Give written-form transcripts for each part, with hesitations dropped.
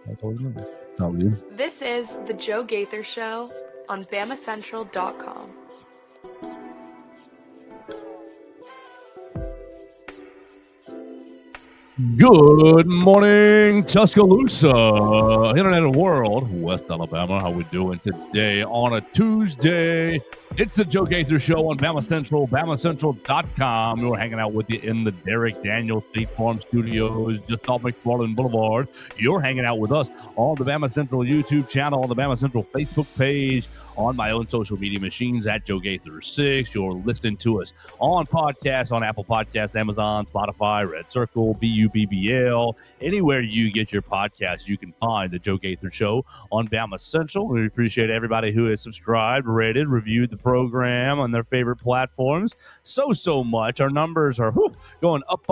That's all you know. Not weird. This is The Joe Gaither Show on BamaCentral.com. Good morning, Tuscaloosa, Internet World, West Alabama. How we doing today on a Tuesday? It's the Joe Gaither Show on Bama Central, BamaCentral.com. We're hanging out with you in the Derek Daniels State Farm Studios, just off McFarland Boulevard. You're hanging out with us on the Bama Central YouTube channel, on the Bama Central Facebook page, on my own social media machines at Joe Gaither 6. You're listening to us on podcasts, on Apple Podcasts, Amazon, Spotify, Red Circle, BUBBL. Anywhere you get your podcasts, you can find the Joe Gaither Show on Bama Central. We appreciate everybody who has subscribed, rated, reviewed the program on their favorite platforms so much. Our numbers are going up.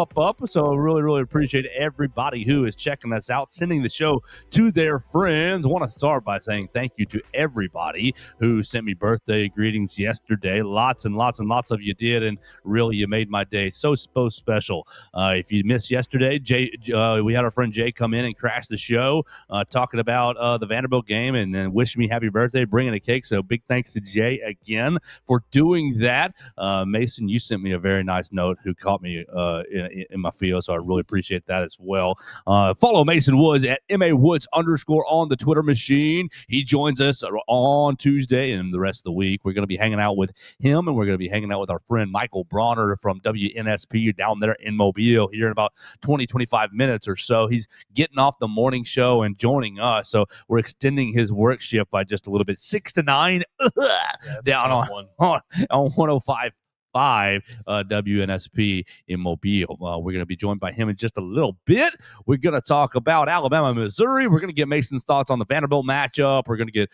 So really appreciate everybody who is checking us out, sending the show to their friends. I want to start by saying thank you to everybody who sent me birthday greetings yesterday. Lots and lots of you did, and really you made my day so special. If you missed yesterday, we had our friend Jay come in and crash the show talking about the Vanderbilt game and wish me happy birthday, bringing a cake. So big thanks to Jay again for doing that. Mason, you sent me a very nice note who caught me in my field, so I really appreciate that as well. Follow Mason Woods at MAWoods_ on the Twitter machine. He joins us on Tuesday and the rest of the week. We're going to be hanging out with him, and we're going to be hanging out with our friend Michael Brauner from WNSP down there in Mobile here in about 20-25 minutes or so. He's getting off the morning show and joining us, so we're extending his work shift by just a little bit, 6 to 9 down on 105.5 WNSP in Mobile. We're going to be joined by him in just a little bit. We're going to talk about Alabama, Missouri. We're going to get Mason's thoughts on the Vanderbilt matchup. We're going to get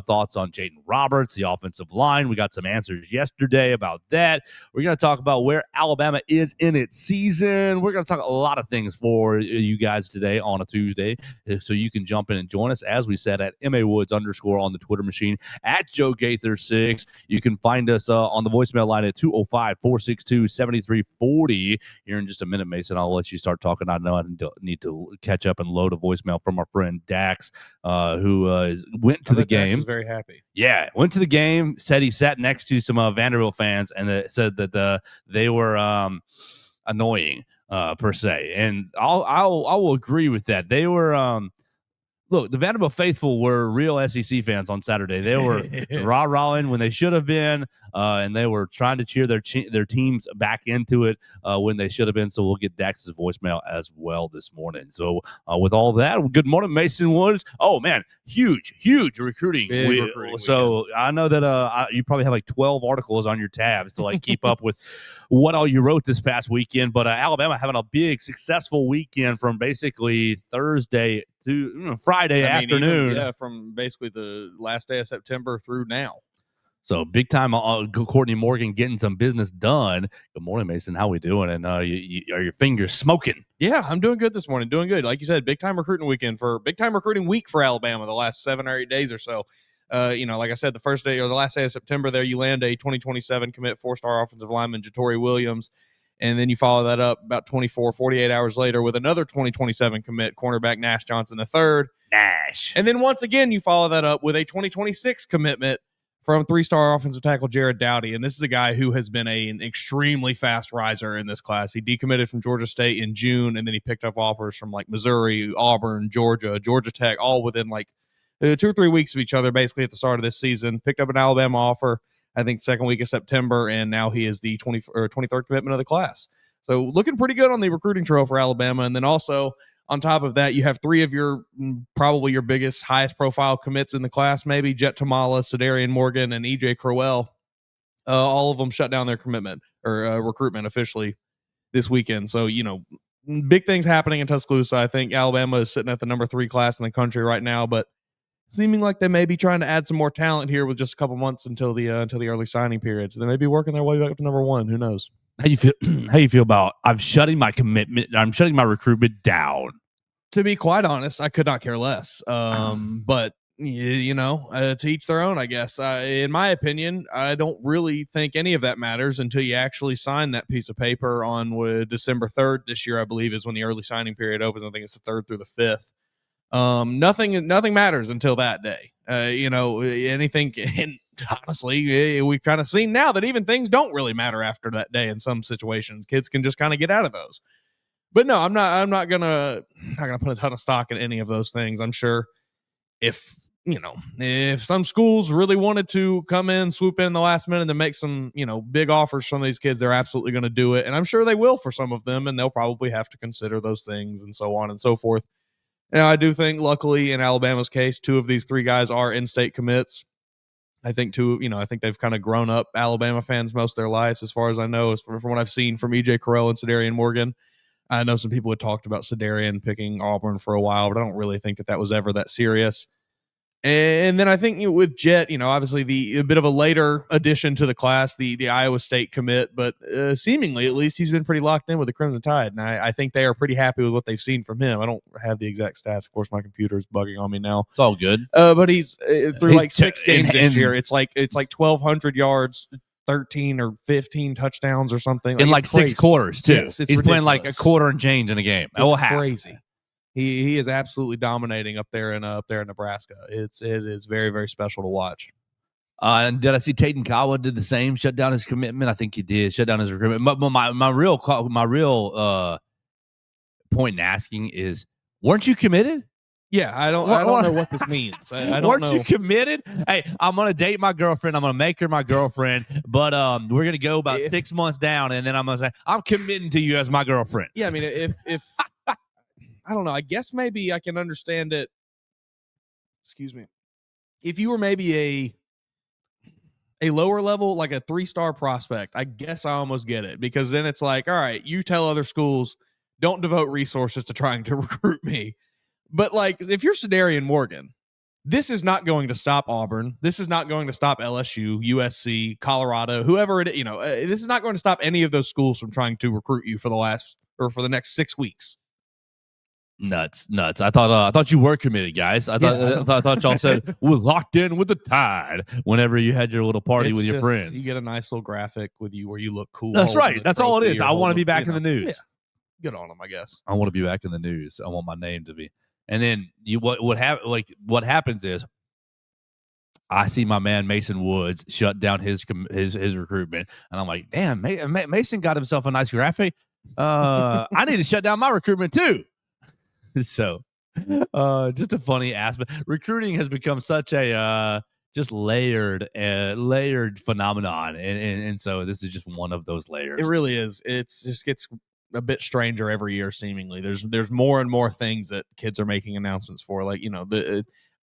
thoughts on Jaden Roberts, the offensive line. We got some answers yesterday about that. We're going to talk about where Alabama is in its season. We're going to talk a lot of things for you guys today on a Tuesday, so you can jump in and join us, as we said, at MAWoods_ on the Twitter machine, at Joe Gaither 6. You can find us on the voicemail line at 205-462-7340. Here in just a minute, Mason, I'll let you start talking. I know I need to catch up and load a voicemail from our friend Dax, who went to the game. Dax was very happy. Yeah, went to the game, said he sat next to some Vanderbilt fans, and said that they were annoying, per se. And I will agree with that. They were look, the Vanderbilt faithful were real SEC fans on Saturday. They were rah-rahing when they should have been, and they were trying to cheer their teams back into it when they should have been. So we'll get Dax's voicemail as well this morning. So with all that, good morning, Mason Woods. Oh, man, huge recruiting. So I know that you probably have like 12 articles on your tabs to like keep up with what all you wrote this past weekend. But Alabama having a big, successful weekend from basically Thursday to Friday afternoon. From basically the last day of September through now. So big time Courtney Morgan getting some business done. Good morning, Mason. How we doing? And are your fingers smoking? Yeah, I'm doing good this morning. Doing good. Like you said, big time recruiting week for Alabama the last 7 or 8 days or so. Like I said, the first day or the last day of September there, you land a 2027 commit 4-star offensive lineman, Jatori Williams. And then you follow that up about 48 hours later with another 2027 commit, cornerback Nash Johnson III. Nash. And then once again, you follow that up with a 2026 commitment from 3-star offensive tackle Jared Dowdy. And this is a guy who has been an extremely fast riser in this class. He decommitted from Georgia State in June, and then he picked up offers from like Missouri, Auburn, Georgia Tech, all within like 2 or 3 weeks of each other, basically at the start of this season. Picked up an Alabama offer, I think, second week of September, and now he is the 23rd commitment of the class. So looking pretty good on the recruiting trail for Alabama. And then also on top of that, you have 3 of your probably your biggest, highest profile commits in the class, maybe Jet Tamala, Sadarian Morgan, and EJ Crowell. All of them shut down their commitment or recruitment officially this weekend. So, big things happening in Tuscaloosa. I think Alabama is sitting at the number 3 class in the country right now, but seeming like they may be trying to add some more talent here with just a couple months until the early signing period. So they may be working their way back up to number 1. Who knows? How you feel about I'm shutting my recruitment down? To be quite honest, I could not care less. But to each their own, I guess. In my opinion, I don't really think any of that matters until you actually sign that piece of paper on December 3rd this year, I believe, is when the early signing period opens. I think it's the 3rd through the 5th. Nothing matters until that day. Anything, and honestly, we've kind of seen now that even things don't really matter after that day in some situations. Kids can just kind of get out of those. But no, I'm not gonna put a ton of stock in any of those things. I'm sure if some schools really wanted to come in, swoop in the last minute and make some, big offers from these kids, they're absolutely going to do it. And I'm sure they will for some of them, and they'll probably have to consider those things and so on and so forth. Now, I do think, luckily, in Alabama's case, 2 of these 3 guys are in-state commits. I think I think they've kind of grown up Alabama fans most of their lives, as far as I know, from what I've seen from EJ Carell and Sadarian Morgan. I know some people had talked about Sadarian picking Auburn for a while, but I don't really think that was ever that serious. And then I think with Jet, obviously a bit of a later addition to the class, the Iowa State commit, but seemingly at least he's been pretty locked in with the Crimson Tide. And I think they are pretty happy with what they've seen from him. I don't have the exact stats. Of course, my computer is bugging on me now. It's all good. But he's through like 6 games this year. It's like 1,200 yards, 13 or 15 touchdowns or something. In like 6 quarters, too. Yes, he's ridiculous. playing like a quarter and change in a game. It's crazy. He is absolutely dominating up there in Nebraska. It is very, very special to watch. And did I see Tayden Kawa did the same? Shut down his commitment. I think he did shut down his recruitment. But my real point in asking is, weren't you committed? Yeah, I don't know what this means. I don't weren't know. you committed? Hey, I'm gonna date my girlfriend. I'm gonna make her my girlfriend. But we're gonna go about 6 months down, and then I'm gonna say I'm committing to you as my girlfriend. Yeah, I mean, if I don't know. I guess maybe I can understand it. Excuse me. If you were maybe a lower level, like a 3-star prospect, I guess I almost get it, because then it's like, all right, you tell other schools, don't devote resources to trying to recruit me. But like, if you're Sadarian Morgan, this is not going to stop Auburn. This is not going to stop LSU, USC, Colorado, whoever it is. This is not going to stop any of those schools from trying to recruit you for the next 6 weeks. Nuts. I thought you were committed, guys. I thought y'all said we're locked in with the Tide whenever you had your little party with your friends. You get a nice little graphic with you where you look cool. That's right. That's all it is. I want to be back in the news. Yeah. Good on them, I guess. I want to be back in the news. I want my name to be. And then what happens is, I see my man Mason Woods shut down his recruitment, and I'm like, damn, Mason got himself a nice graphic. I need to shut down my recruitment too. So, just a funny aspect. Recruiting has become such a just layered phenomenon, and so this is just one of those layers. It really is. It's just gets a bit stranger every year. Seemingly, there's more and more things that kids are making announcements for. Like,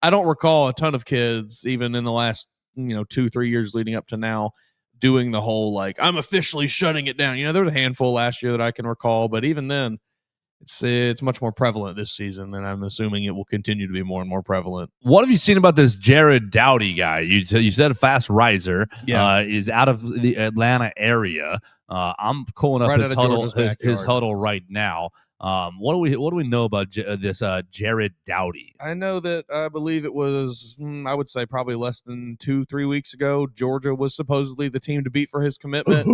I don't recall a ton of kids, even in the last 2-3 years leading up to now, doing the whole like, I'm officially shutting it down. There was a handful last year that I can recall, but even then, it's much more prevalent this season, and I'm assuming it will continue to be more and more prevalent. What have you seen about this Jared Dowdy guy? You said a fast riser. Yeah. Is out of the Atlanta area. I'm pulling up his huddle right now. What do we know about this Jared Dowdy? I know that I believe it was, I would say probably less than 2-3 weeks ago, Georgia was supposedly the team to beat for his commitment,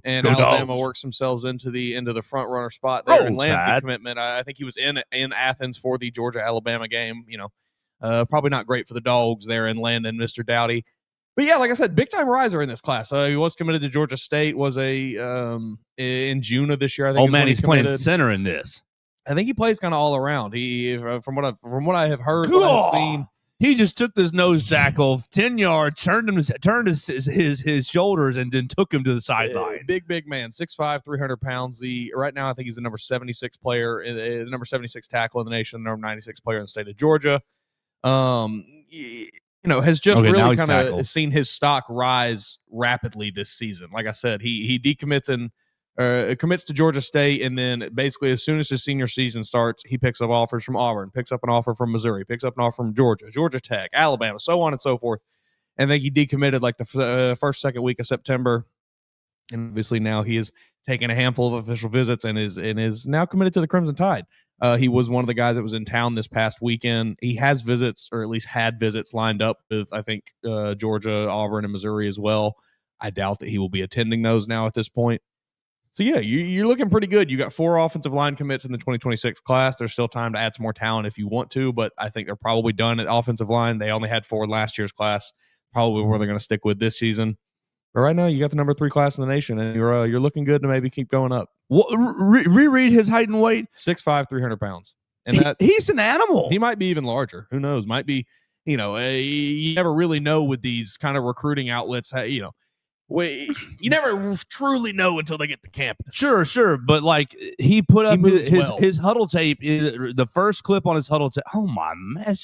and Alabama works themselves into the front runner spot there and lands the commitment. I think he was in Athens for the Georgia-Alabama game. Probably not great for the Dogs there in landing Mr. Dowdy. But yeah, like I said, big time riser in this class. He was committed to Georgia State. Was in June of this year, I think. Oh man, he's playing center in this. I think he plays kind of all around. He from what I have heard, what I've seen, he just took this nose tackle 10 yards, turned his shoulders, and then took him to the sideline. Big man, 6'5", 300 pounds. Right now, I think he's the number 76 player, the number 76 tackle in the nation, the number 96 player in the state of Georgia. Has just really kind of seen his stock rise rapidly this season. Like I said, he decommits and commits to Georgia State, and then basically as soon as his senior season starts, he picks up offers from Auburn, picks up an offer from Missouri, picks up an offer from Georgia Tech, Alabama, so on and so forth. And then he decommitted like the second week of September, and obviously now he has taken a handful of official visits and is now committed to the Crimson Tide. He was one of the guys that was in town this past weekend. He has visits, or at least had visits lined up with, I think, Georgia, Auburn, and Missouri as well. I doubt that he will be attending those now at this point. So yeah, you're looking pretty good. You got 4 offensive line commits in the 2026 class. There's still time to add some more talent if you want to, but I think they're probably done at offensive line. They only had 4 last year's class, probably where they're going to stick with this season. But right now, you got the number 3 class in the nation, and you're looking good to maybe keep going up. Reread his height and weight. 6'5", 300 pounds, and he's an animal. He might be even larger. Who knows? Might be. You never really know with these kind of recruiting outlets. You never truly know until they get to campus. Sure. But like he put up his huddle tape. The first clip on his huddle tape. Oh my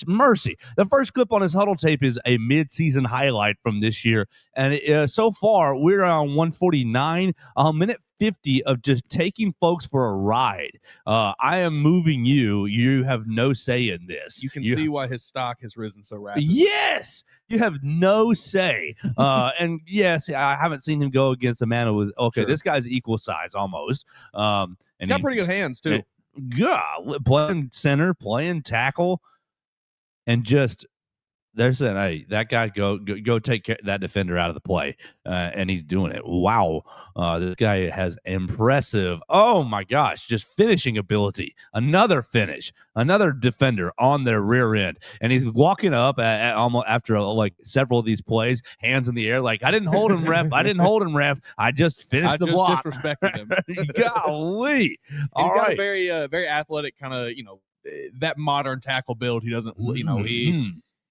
mercy! The first clip on his huddle tape is a mid-season highlight from this year, and so far we're on 149, a minute 50 of just taking folks for a ride. I am moving you. You have no say in this. You can see why his stock has risen so rapidly. Yes, you have no say. And yes, I haven't seen him go against a man who was okay. Sure. This guy's equal size almost. And he's got pretty good hands too. Playing center, playing tackle, and just. They're saying, hey, that guy go take that defender out of the play, and he's doing it. Wow, this guy has impressive. Oh my gosh, just finishing ability. Another finish, another defender on their rear end, and he's walking up almost after like several of these plays, hands in the air, like I didn't hold him, ref. I didn't hold him, ref. I just finished the block. I just disrespected him. Golly, he's got a very very athletic kind of that modern tackle build. He doesn't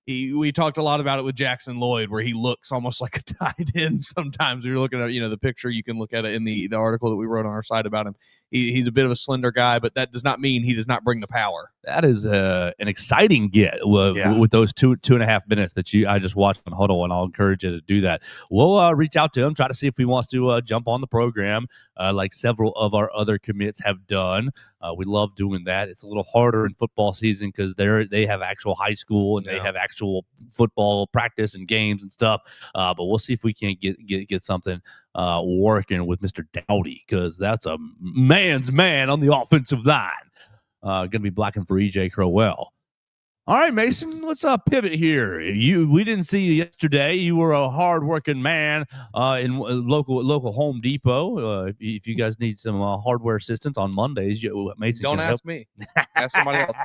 we talked a lot about it with Jackson Lloyd, where he looks almost like a tight end sometimes. You're looking at the picture, you can look at it in the article that we wrote on our site about him. He's a bit of a slender guy, but that does not mean he does not bring the power. That is an exciting get with those 2.5 minutes that I just watched on Huddle, and I'll encourage you to do that. We'll reach out to him, try to see if he wants to jump on the program like several of our other commits have done. We love doing that. It's a little harder in football season because they have actual high school and they have actual football practice and games and stuff. But we'll see if we can't get something working with Mr. Dowdy, because that's a man's man on the offensive line. Going to be blocking for EJ Crowell. All right, Mason, let's pivot here. We didn't see you yesterday. You were a hard-working man in local Home Depot. If you guys need some hardware assistance on Mondays, Mason don't can ask help. Me. Ask somebody else.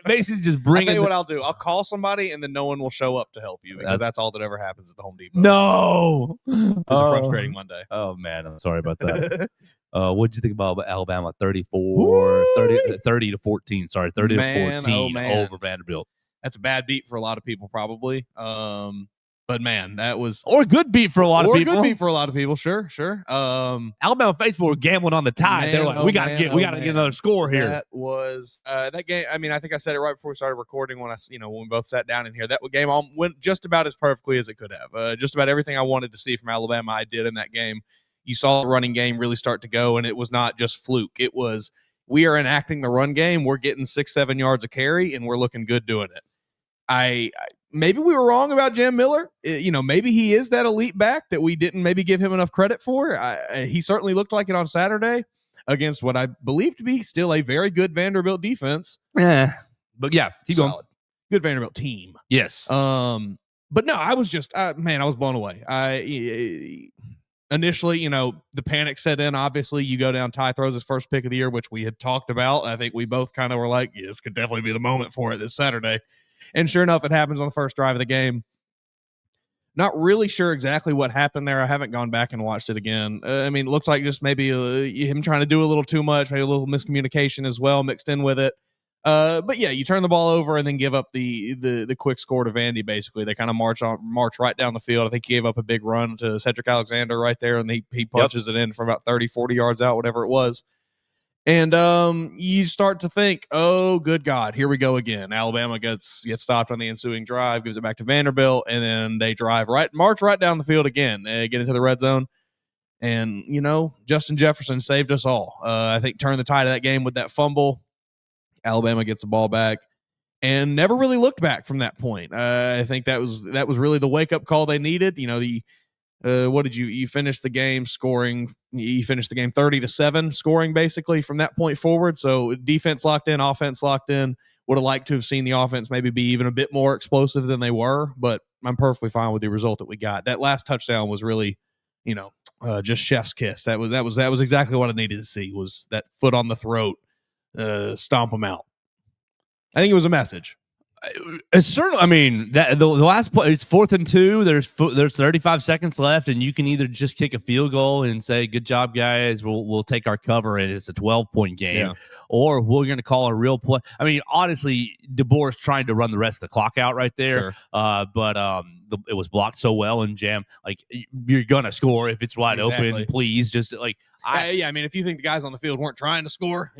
Mason just bring. I'll tell you what I'll do. I'll call somebody, and then no one will show up to help you, because that's all that ever happens at the Home Depot. No, it's a frustrating Monday. Oh man, I'm sorry about that. What did you think about Alabama 30 to 14? Sorry, 30 to 14 over Vanderbilt. That's a bad beat for a lot of people, probably. But man, that was or a good beat for a lot of people. Or a good beat for a lot of people. Sure. Alabama faithful were gambling on the tide. They're like, we got to get another score here. That was that game. I mean, I think I said it right before we started recording when when we both sat down in here. That game went just about as perfectly as it could have. Just about everything I wanted to see from Alabama, I did in that game. You saw the running game really start to go, and it was not just fluke. It was, we are enacting the run game. We're getting 6-7 yards a carry, and we're looking good doing it. Maybe we were wrong about Jam Miller. Maybe he is that elite back that we didn't maybe give him enough credit for. He certainly looked like it on Saturday against what I believe to be still a very good Vanderbilt defense. But yeah, keep going. Good Vanderbilt team. Yes. But no, I was just, I was blown away. Initially, the panic set in. Obviously, you go down. Ty throws his first pick of the year, which we had talked about. I think we both kind of were like, yeah, this could definitely be the moment for it this Saturday. And sure enough, it happens on the first drive of the game. Not really sure exactly what happened there. I haven't gone back and watched it again. It looked like just maybe him trying to do a little too much, maybe a little miscommunication as well mixed in with it. But yeah, you turn the ball over and then give up the quick score to Vandy. Basically, they kind of march right down the field. I think he gave up a big run to Cedric Alexander right there, and he punches it in from about 30, 40 yards out, whatever it was. And you start to think, oh, good God, here we go again. Alabama gets stopped on the ensuing drive, gives it back to Vanderbilt, and then they march right down the field again, get into the red zone. And, Justin Jefferson saved us all. I think turned the tide of that game with that fumble. Alabama gets the ball back and never really looked back from that point. I think that was really the wake up call they needed. What did you finish the game scoring? You finished the game 30-7 scoring basically from that point forward. So defense locked in, offense locked in. Would have liked to have seen the offense maybe be even a bit more explosive than they were, but I'm perfectly fine with the result that we got. That last touchdown was really, just chef's kiss. That was exactly what I needed to see, was that foot on the throat, stomp them out. I think it was a message. It's certainly. I mean, that the last play, it's 4th and 2. There's 35 seconds left, and you can either just kick a field goal and say, "Good job, guys. We'll take our cover," and it's a 12-point game, Yeah. or we're going to call a real play. I mean, honestly, DeBoer's trying to run the rest of the clock out right there. Sure. But it was blocked so well, and Jam, like, you're gonna score if it's wide Exactly. open. Please, just like I mean, if you think the guys on the field weren't trying to score,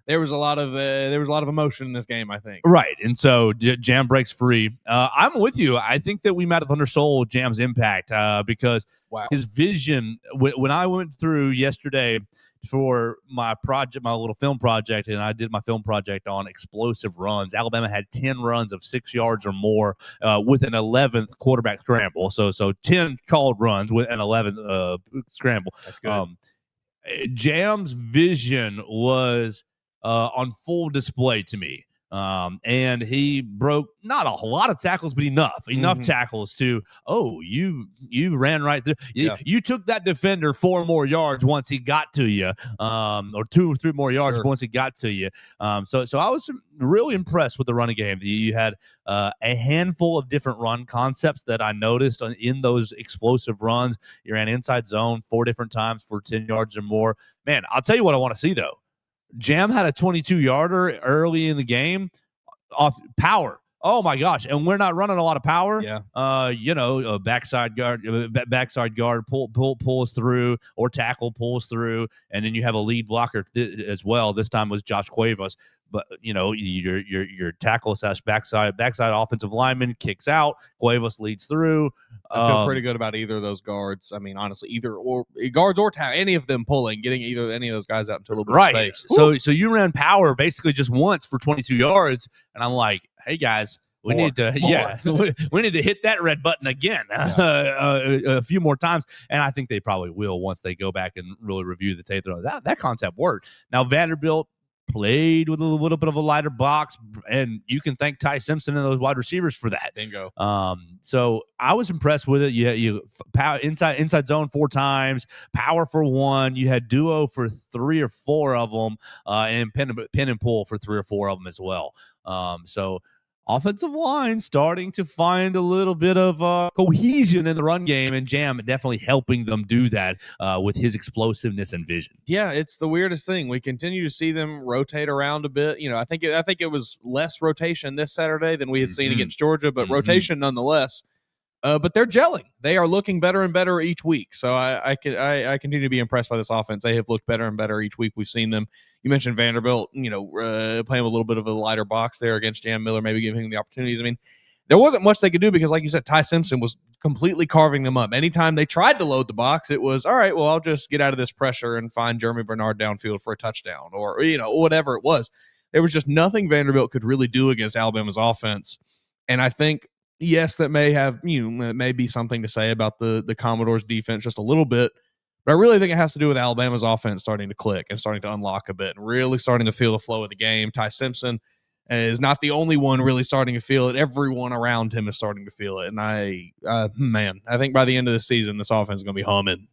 there was a lot of emotion in this game, I think. Right. And so Jam breaks free. I'm with you. I think that we might have undersold Jam's impact because his vision, when I went through yesterday for my project, my little film project, and I did my film project on explosive runs, Alabama had 10 runs of 6 yards or more with an 11th quarterback scramble. So 10 called runs with an 11th scramble. That's good. Jam's vision was on full display to me. And he broke not a lot of tackles, but enough tackles to, you ran right through. You took that defender 4 more yards once he got to you, or 2 or 3 more yards once he got to you. So I was really impressed with the running game. You had a handful of different run concepts that I noticed in those explosive runs. You ran inside zone 4 different times for 10 yards or more. Man, I'll tell you what I want to see, though. Jam had a 22-yarder early in the game off power. Oh my gosh! And we're not running a lot of power. Yeah. Backside guard pulls through, or tackle pulls through, and then you have a lead blocker as well. This time was Josh Cuevas. But your tackle / backside offensive lineman kicks out. Cuevas leads through. I feel pretty good about either of those guards. I mean, honestly, either or guards or any of them pulling, getting any of those guys out into a little bit of space. So you ran power basically just once for 22 yards, and I'm like, hey guys, we need to we need to hit that red button again a few more times, and I think they probably will once they go back and really review the tape. That concept worked. Now Vanderbilt played with a little bit of a lighter box, and you can thank Ty Simpson and those wide receivers for that. Bingo. So I was impressed with it. You power inside zone 4 times, power for 1. You had duo for 3 or 4 of them, and pin and pull for 3 or 4 of them as well. So offensive line starting to find a little bit of cohesion in the run game, and Jam definitely helping them do that with his explosiveness and vision. Yeah, it's the weirdest thing. We continue to see them rotate around a bit. I think it was less rotation this Saturday than we had seen against Georgia, but rotation nonetheless. But they're gelling. They are looking better and better each week. So I continue to be impressed by this offense. They have looked better and better each week. We've seen them. You mentioned Vanderbilt, playing with a little bit of a lighter box there against Jam Miller, maybe giving him the opportunities. I mean, there wasn't much they could do because, like you said, Ty Simpson was completely carving them up. Anytime they tried to load the box, it was, all right, well, I'll just get out of this pressure and find Jeremy Bernard downfield for a touchdown, or, whatever it was. There was just nothing Vanderbilt could really do against Alabama's offense. And I think, yes, that may be something to say about the Commodores' defense just a little bit, but I really think it has to do with Alabama's offense starting to click and starting to unlock a bit and really starting to feel the flow of the game. Ty Simpson is not the only one really starting to feel it. Everyone around him is starting to feel it. And I think by the end of the season, this offense is going to be humming.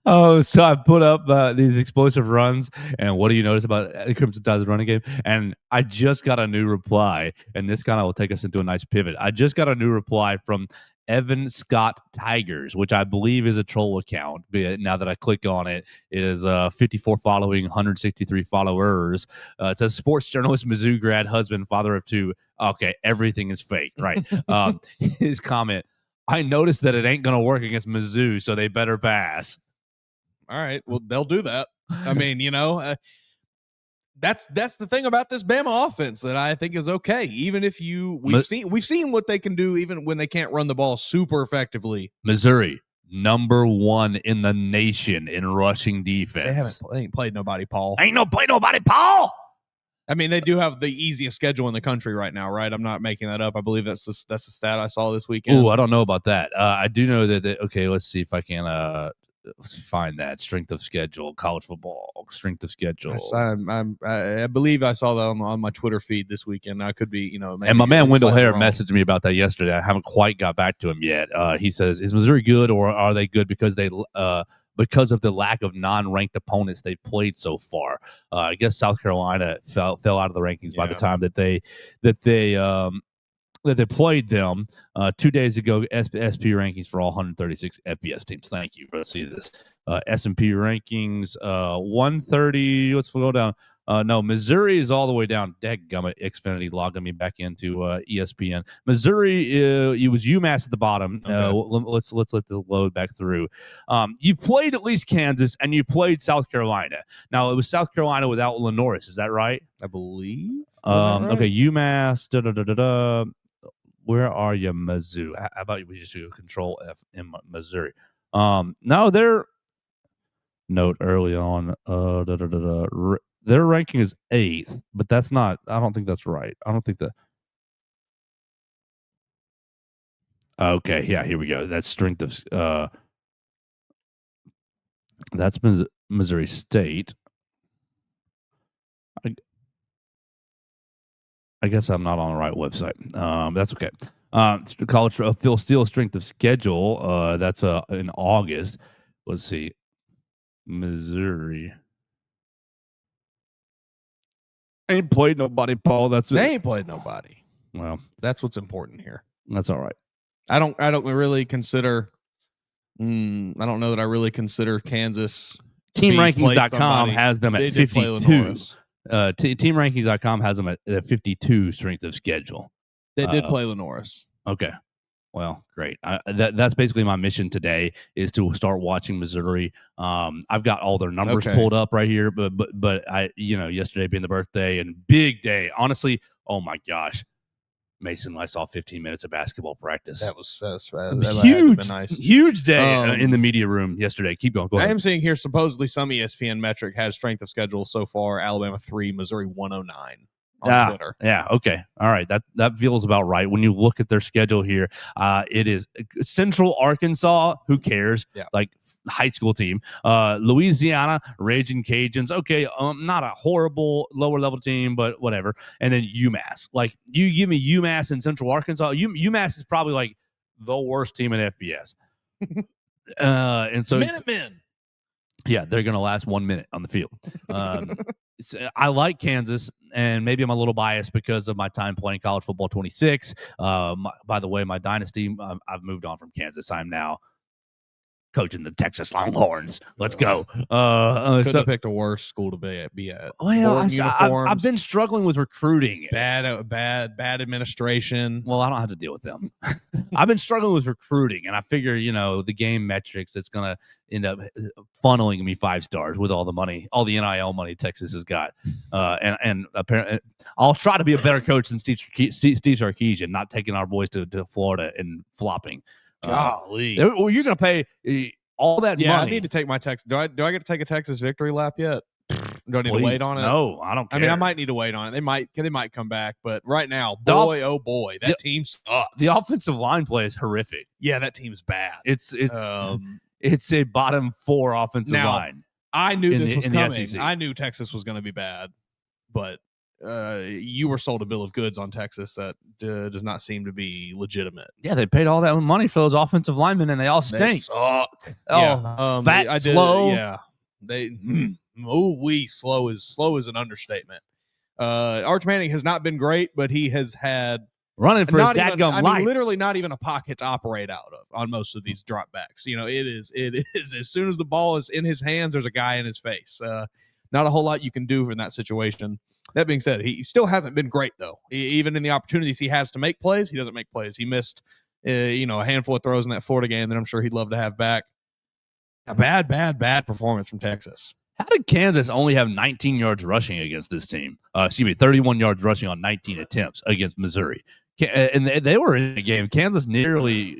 So I put up these explosive runs, and what do you notice about Crimson Tide's running game? And I just got a new reply, and this kind of will take us into a nice pivot. I just got a new reply from Evan Scott Tigers, which I believe is a troll account. But now that I click on it, it is 54 following, 163 followers. It says sports journalist, Mizzou grad, husband, father of 2. Okay, everything is fake, right? His comment: I noticed that it ain't going to work against Mizzou, so they better pass. All right. Well, they'll do that. I mean, that's the thing about this Bama offense that I think is okay. Even if we've seen what they can do even when they can't run the ball super effectively. Missouri, number 1 in the nation in rushing defense. They ain't played nobody, Paul. Ain't played nobody, Paul. I mean, they do have the easiest schedule in the country right now, right? I'm not making that up. I believe that's the stat I saw this weekend. Oh, I don't know about that. I do know that. Okay, let's see if I can let's find that strength of schedule, college football strength of schedule. I believe I saw that on my Twitter feed this weekend. I could be, maybe And my man Wendell Hare wrong. messaged me about that yesterday. I haven't quite got back to him yet. He says, "Is Missouri good, or are they good because of the lack of non-ranked opponents they've played so far?" I guess South Carolina fell out of the rankings by the time that they played them 2 days ago. SP rankings for all 136 FBS teams. Thank you. Let's see this. S&P rankings 130. Let's go down. No, Missouri is all the way down. Dadgummit, Xfinity logging me back into ESPN. Missouri, it was UMass at the bottom. Okay. Let's let this load back through. You've played at least Kansas, and you've played South Carolina. Now, it was South Carolina without Lenoris. Is that right? I believe. Right? Okay, UMass. Where are you, Mizzou? How about we just do Control F in Missouri? No, they're note early on. Their ranking is 8th, but that's not. I don't think that's right. I don't think that. Okay, yeah, here we go. That's strength of. That's Missouri State. I guess I'm not on the right website. That's okay. College Phil Steele strength of schedule. That's in August. Let's see, Missouri. Ain't played nobody, Paul. They ain't played nobody. Well, that's what's important here. That's all right. I don't really consider. I don't know that I really consider Kansas. TeamRankings.com has them at 52. TeamRankings.com has them at 52 strength of schedule. They did play Lenoris. Okay. Well, great. That's basically my mission today is to start watching Missouri. I've got all their numbers pulled up right here, but I, yesterday being the birthday and big day, honestly, oh my gosh, Mason, I saw 15 minutes of basketball practice. That was huge, nice. Huge day in the media room yesterday. Keep going. Go ahead. I am seeing here supposedly some ESPN metric has strength of schedule so far. Alabama 3, Missouri 109. On Twitter. Yeah. Okay. All right. That feels about right. When you look at their schedule here, it is Central Arkansas. Who cares? Yeah. Like high school team. Louisiana, Raging Cajuns. Okay. Not a horrible lower level team, but whatever. And then UMass. Like you give me UMass and Central Arkansas. UMass is probably like the worst team in FBS. And so Minutemen. Yeah, they're going to last 1 minute on the field. I like Kansas, and maybe I'm a little biased because of my time playing college football 26. By the way, my dynasty, I've moved on from Kansas. I'm now coaching the Texas Longhorns. Let's go. Couldn't have picked a worse school to be at. Well, I've been struggling with recruiting. Bad administration. Well, I don't have to deal with them. I've been struggling with recruiting, and I figure, the game metrics, it's going to end up funneling me 5 stars with all the money, all the NIL money Texas has got. And apparently, I'll try to be a better coach than Steve Sarkisian, not taking our boys to Florida and flopping. Golly. Well, you're going to pay all that money. I need to take my Texas. Do I get to take a Texas victory lap yet? Do I need to wait on it? No, I don't care. I mean, I might need to wait on it. They might come back, but right now, oh boy, that team sucks. The offensive line play is horrific. Yeah, that team's bad. It's a bottom 4 offensive line. I knew this was coming. I knew Texas was going to be bad, but you were sold a bill of goods on Texas that does not seem to be legitimate. Yeah, they paid all that money for those offensive linemen, and they all stink. They suck. Oh, fat, slow. Yeah, slow is an understatement. Arch Manning has not been great, but he has had running for his dadgum life. I mean, literally not even a pocket to operate out of on most of these dropbacks. It is as soon as the ball is in his hands, there's a guy in his face. Not a whole lot you can do in that situation. That being said, he still hasn't been great, though. Even in the opportunities he has to make plays, he doesn't make plays. He missed, a handful of throws in that Florida game that I'm sure he'd love to have back. A bad performance from Texas. How did Kansas only have 19 yards rushing against this team? 31 yards rushing on 19 attempts against Missouri. And they were in the game. Kansas nearly,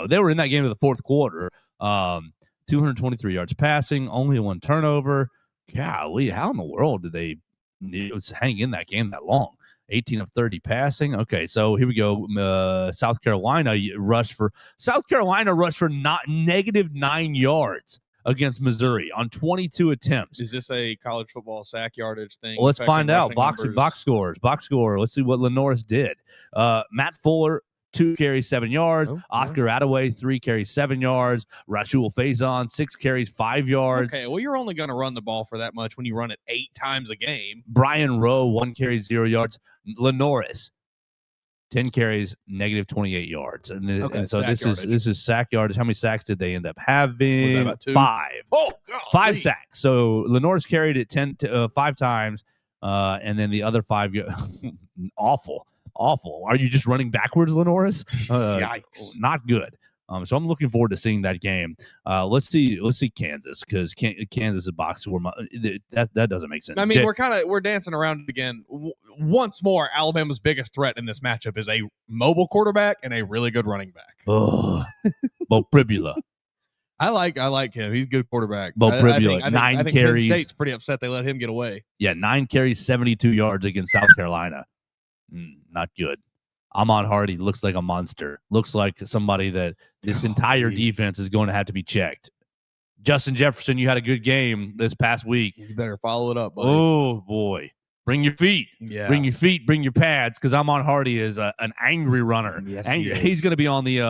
they were in that game in the fourth quarter. 223 yards passing, only 1 turnover. Golly, how in the world did they hang in that game that long? 18 of 30 passing. Okay, so here we go. South Carolina rushed for -9 yards against Missouri on 22 attempts. Is this a college football sack yardage thing? Well, let's affecting find out. rushing Box scores. Box score. Let's see what Lenoris did. Matt Fuller, 2 carries, 7 yards. Oscar Attaway, 3 carries, 7 yards. Rashul Faison, 6 carries, 5 yards. Okay, well, you're only going to run the ball for that much when you run it 8 times a game. Brian Rowe, 1 carry, 0 yards. Lenoris, 10 carries, negative 28 yards. And so this is sack yardage. How many sacks did they end up having? Was that about 2? 5. Oh, God. 5 sacks. So Lenoris carried it 5 times, and then the other 5 awful. Are you just running backwards, Lenoris? Yikes. Not good. So I'm looking forward to seeing that game. Let's see Kansas, because Kansas is box score. That doesn't make sense. I mean, we're dancing around it again. Once more, Alabama's biggest threat in this matchup is a mobile quarterback and a really good running back. Bo Pribula. I like him. He's a good quarterback. Bo Pribula, 9 I think carries. Penn State's pretty upset they let him get away. Yeah, 9 carries, 72 yards against South Carolina. Not good. Amon Hardy looks like a monster. Looks like somebody that this entire defense is going to have to be checked. Justin Jefferson, you had a good game this past week. You better follow it up, buddy. Oh, boy. Bring your feet. Yeah. Bring your feet. Bring your pads, because Amon Hardy is an angry runner. Yes, he's going to be on the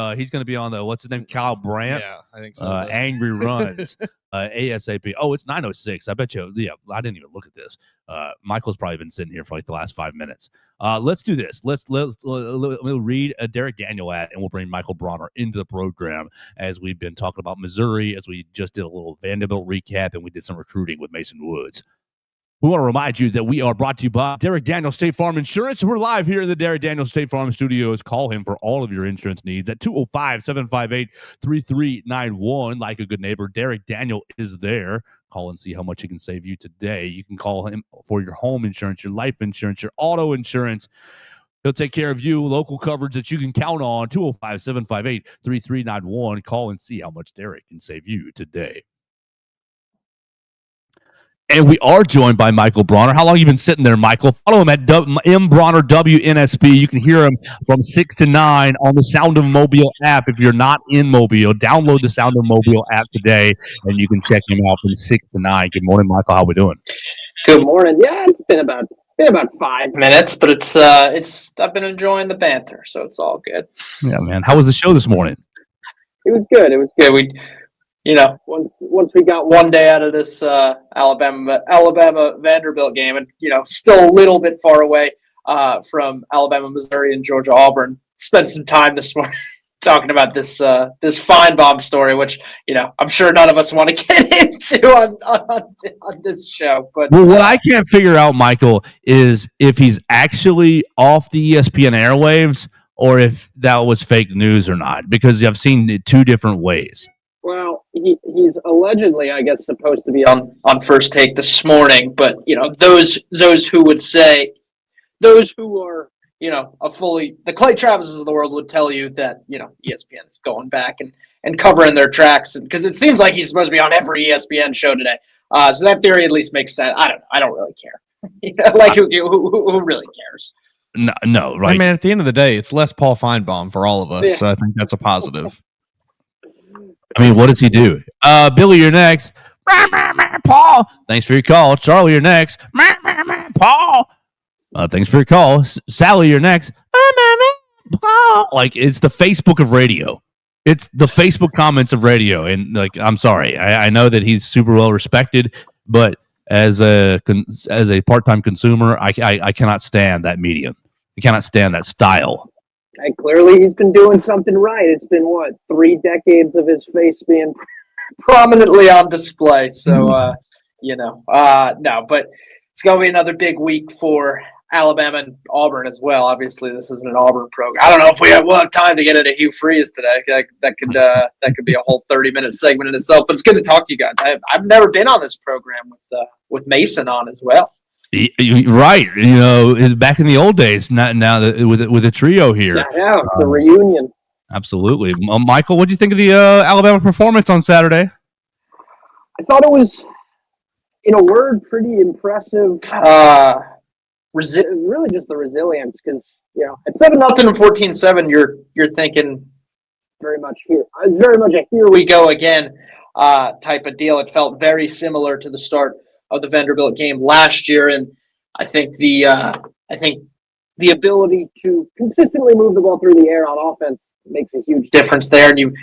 what's his name? Kyle Brandt. Yeah, I think so. Angry runs. ASAP. Oh, it's 9:06. I bet you. Yeah, I didn't even look at this. Michael's probably been sitting here for like the last 5 minutes. Let's do this. We'll read a Derek Daniel ad, and we'll bring Michael Brauner into the program as we've been talking about Missouri, as we just did a little Vanderbilt recap, and we did some recruiting with Mason Woods. We want to remind you that we are brought to you by Derek Daniel State Farm Insurance. We're live here in the Derek Daniel State Farm Studios. Call him for all of your insurance needs at 205-758-3391. Like a good neighbor, Derek Daniel is there. Call and see how much he can save you today. You can call him for your home insurance, your life insurance, your auto insurance. He'll take care of you. Local coverage that you can count on. 205-758-3391. Call and see how much Derek can save you today. And we are joined by Michael Brauner. How long have you been sitting there, Michael? Follow him at M. Brauner WNSP. You can hear him from 6 to 9 on the Sound of Mobile app. If you're not in Mobile, download the Sound of Mobile app today, and you can check him out from 6 to 9. Good morning, Michael. How we doing? Good morning. Yeah, it's been about 5 minutes, but it's I've been enjoying the banter, so it's all good. Yeah, man. How was the show this morning? It was good. We once we got one day out of this Alabama Vanderbilt game, and still a little bit far away from Alabama, Missouri, and Georgia Auburn. Spent some time this morning talking about this Feinbaum story, which I'm sure none of us want to get into on this show. But what I can't figure out, Michael, is if he's actually off the ESPN airwaves or if that was fake news or not, because I've seen it 2 different ways. Well, he's allegedly, I guess, supposed to be on First Take this morning, but those who would say, those who are the Clay Travises of the world would tell you that ESPN is going back and covering their tracks, because it seems like he's supposed to be on every ESPN show today. So that theory at least makes sense. I don't really care. Who really cares? No, right? I mean, at the end of the day, it's less Paul Feinbaum for all of us, so I think that's a positive. I mean, what does he do? Billy, you're next. Paul, thanks for your call. Charlie, you're next. Paul, thanks for your call. Sally, you're next. Paul. Like, it's the Facebook of radio. It's the Facebook comments of radio. And I'm sorry, I know that he's super well respected, but as a part-time consumer, I cannot stand that medium. I cannot stand that style. And clearly he's been doing something right. It's been, 3 decades of his face being prominently on display. So, no, but it's going to be another big week for Alabama and Auburn as well. Obviously, this isn't an Auburn program. I don't know if we'll have time to get into Hugh Freeze today. That could be a whole 30-minute segment in itself. But it's good to talk to you guys. I've never been on this program with Mason on as well. Right, back in the old days. Not now with a trio here. Yeah, it's a reunion. Absolutely, Michael. What do you think of the Alabama performance on Saturday? I thought it was, in a word, pretty impressive. Really, just the resilience, because at 7-0 and 14-7, you're thinking very much a here we go again. type of deal. It felt very similar to the start of the Vanderbilt game last year, and I think the ability to consistently move the ball through the air on offense makes a huge difference there. And you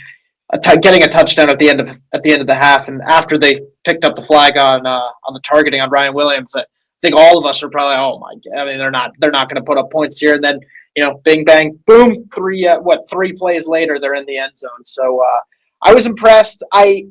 getting a touchdown at the end of the half, and after they picked up the flag on the targeting on Ryan Williams, I think all of us are probably, oh my god! I mean, they're not going to put up points here, and then bing bang boom, three plays later they're in the end zone. So I was impressed. I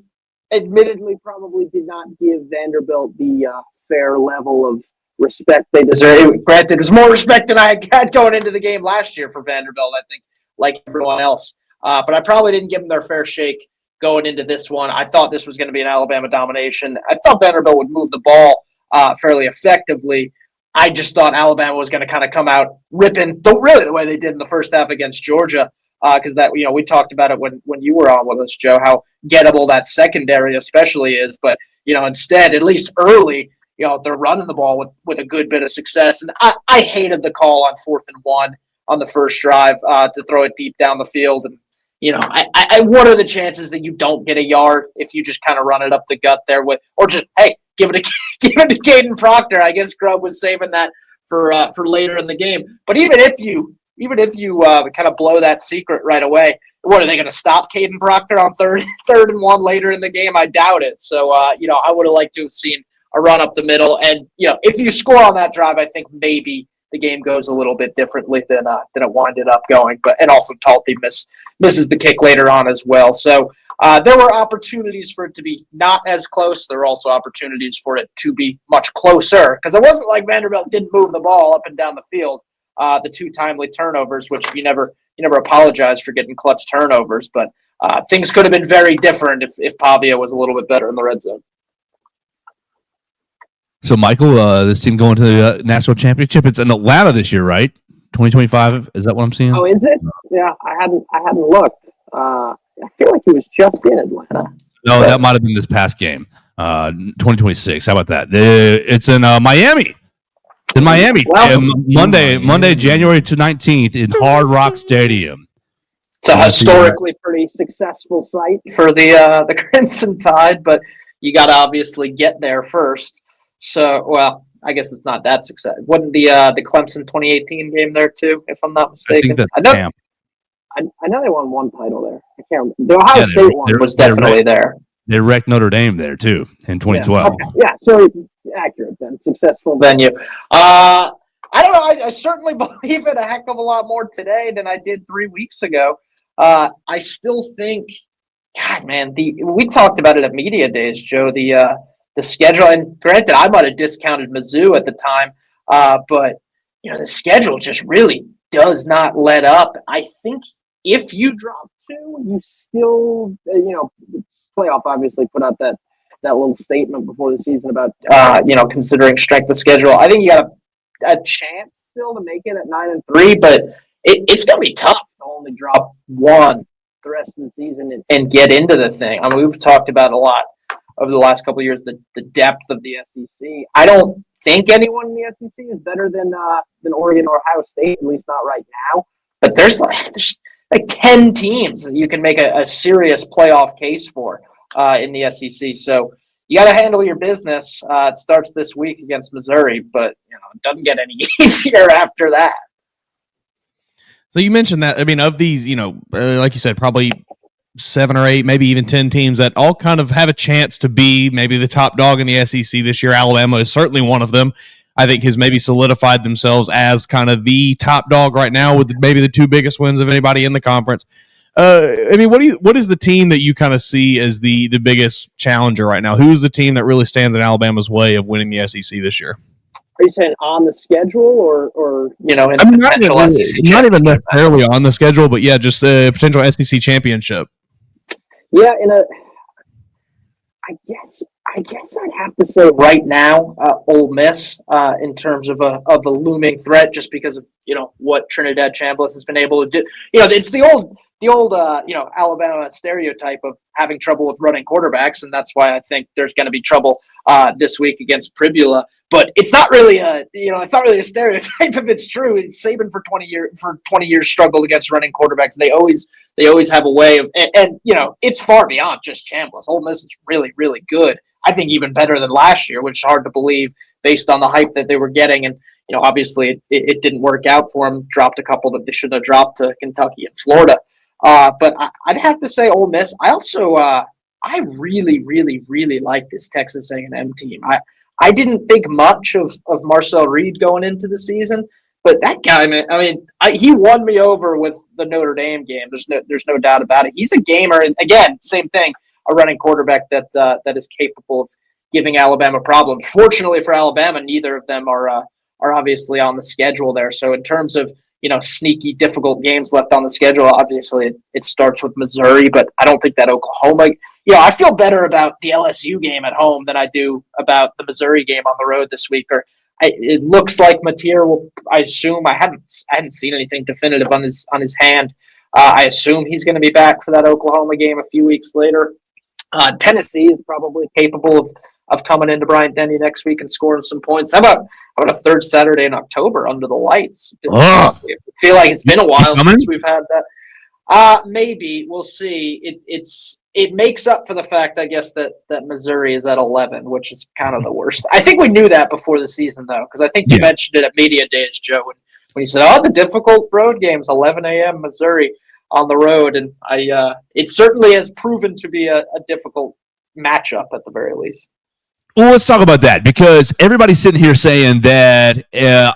admittedly probably did not give Vanderbilt the fair level of respect they deserve. Granted, there's more respect than I had going into the game last year for Vanderbilt, I think, like everyone else. But I probably didn't give them their fair shake going into this one. I thought this was going to be an Alabama domination. I thought Vanderbilt would move the ball fairly effectively. I just thought Alabama was going to kind of come out ripping, the way they did in the first half against Georgia. Because we talked about it when you were on with us, Joe, how gettable that secondary especially is. But instead, at least early, they're running the ball with a good bit of success. And I hated the call on 4th and 1 on the first drive to throw it deep down the field. And what are the chances that you don't get a yard if you just kind of run it up the gut there or just give it to Kadyn Proctor? I guess Grubb was saving that for later in the game. But even if you kind of blow that secret right away, what are they going to stop Kadyn Proctor on third and 1 later in the game? I doubt it. So I would have liked to have seen a run up the middle, and if you score on that drive, I think maybe the game goes a little bit differently than it winded up going. And also Talty misses the kick later on as well. So there were opportunities for it to be not as close. There were also opportunities for it to be much closer, because it wasn't like Vanderbilt didn't move the ball up and down the field. The 2 timely turnovers, which you never apologize for getting clutch turnovers, but things could have been very different if Pavia was a little bit better in the red zone. So, Michael, this team going to the national championship. It's in Atlanta this year, right? 2025. Is that what I'm seeing? Oh, is it? Yeah, I hadn't looked. I feel like he was just in Atlanta. No, that might have been this past game. 2026. How about that? It's in Miami. It's in Miami. Monday, January 19th in Hard Rock Stadium. It's a historically pretty successful site for the Crimson Tide, but you got to obviously get there first. So, well, I guess it's not that successful. Wasn't the Clemson 2018 game there too, if I'm not mistaken? I think I know they won one title there. I can't remember. The Ohio State one was definitely there. They wrecked Notre Dame there too in 2012. Yeah, so accurate then. Successful venue. I don't know. I certainly believe it a heck of a lot more today than I did 3 weeks ago. I still think, God, man, we talked about it at Media Days, Joe, the schedule, and granted, I might have discounted Mizzou at the time, but the schedule just really does not let up. I think if you drop 2, you still, playoff obviously put out that little statement before the season about considering strength of schedule. I think you got a chance still to make it at 9-3, but it's going to be tough to only drop 1 the rest of the season and get into the thing. I mean, we've talked about a lot over the last couple of years, the depth of the SEC. I don't think anyone in the SEC is better than Oregon or Ohio State, at least not right now. But there's like 10 teams that you can make a serious playoff case for in the SEC. So you got to handle your business. It starts this week against Missouri, but it doesn't get any easier after that. So you mentioned that. I mean, of these, like you said, probably 7 or 8, maybe even 10 teams that all kind of have a chance to be maybe the top dog in the SEC this year. Alabama is certainly one of them. I think has maybe solidified themselves as kind of the top dog right now with maybe the 2 biggest wins of anybody in the conference. I mean, what is the team that you kind of see as the biggest challenger right now? Who's the team that really stands in Alabama's way of winning the SEC this year? Are you saying on the schedule or in potential SEC not even necessarily on the schedule, but yeah, just the potential SEC championship. Yeah, I guess I'd have to say right now, Ole Miss in terms of a looming threat, just because of what Trinidad Chambliss has been able to do. It's the old Alabama stereotype of having trouble with running quarterbacks, and that's why I think there's going to be trouble this week against Pribula. But it's not really a stereotype if it's true. Saban for 20 years struggled against running quarterbacks. They always they always have a way of, and it's far beyond just Chambliss. Ole Miss is really, really good. I think even better than last year, which is hard to believe based on the hype that they were getting. And, obviously it didn't work out for them, dropped a couple that they shouldn't have dropped to Kentucky and Florida. But I'd have to say Ole Miss. I also, I really, really, really like this Texas A&M team. I didn't think much of Marcel Reed going into the season, but that guy, man, he won me over with the Notre Dame game. There's no doubt about it. He's a gamer, and again, same thing, a running quarterback that is capable of giving Alabama problems. Fortunately for Alabama, neither of them are obviously on the schedule there. So in terms of sneaky, difficult games left on the schedule, obviously it starts with Missouri, but I don't think that Oklahoma. I feel better about the LSU game at home than I do about the Missouri game on the road this week. It looks like Mateer will. I assume I hadn't seen anything definitive on his hand. I assume he's going to be back for that Oklahoma game a few weeks later. Tennessee is probably capable of coming into Bryant-Denny next week and scoring some points. How about a third Saturday in October under the lights? I feel like it's been a while since we've had that. Maybe we'll see. It makes up for the fact, I guess, that Missouri is at 11, which is kind of the worst. I think we knew that before the season, though, because I think you mentioned it at Media Days, Joe, when you said, the difficult road games, 11 a.m. Missouri on the road, and it certainly has proven to be a difficult matchup at the very least. Well, let's talk about that, because everybody's sitting here saying that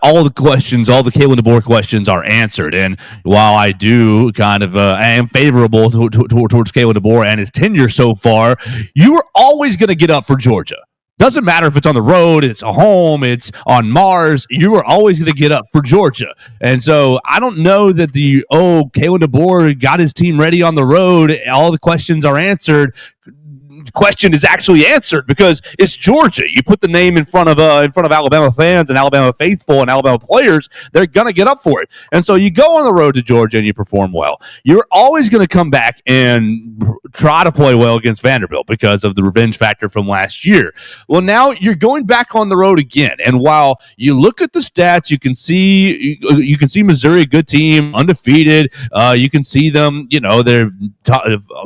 all the Kalen DeBoer questions are answered. And while I do I am favorable towards Kalen DeBoer and his tenure so far, you are always going to get up for Georgia. Doesn't matter if it's on the road, it's a home, it's on Mars. You are always going to get up for Georgia. And so I don't know that Kalen DeBoer got his team ready on the road, all the questions are answered. Question is actually answered because it's Georgia. You put the name in front of Alabama fans and Alabama faithful and Alabama players, they're going to get up for it. And so you go on the road to Georgia and you perform well. You're always going to come back and try to play well against Vanderbilt because of the revenge factor from last year. Well, now you're going back on the road again. And while you look at the stats, you can see Missouri, a good team, undefeated. You can see them, they're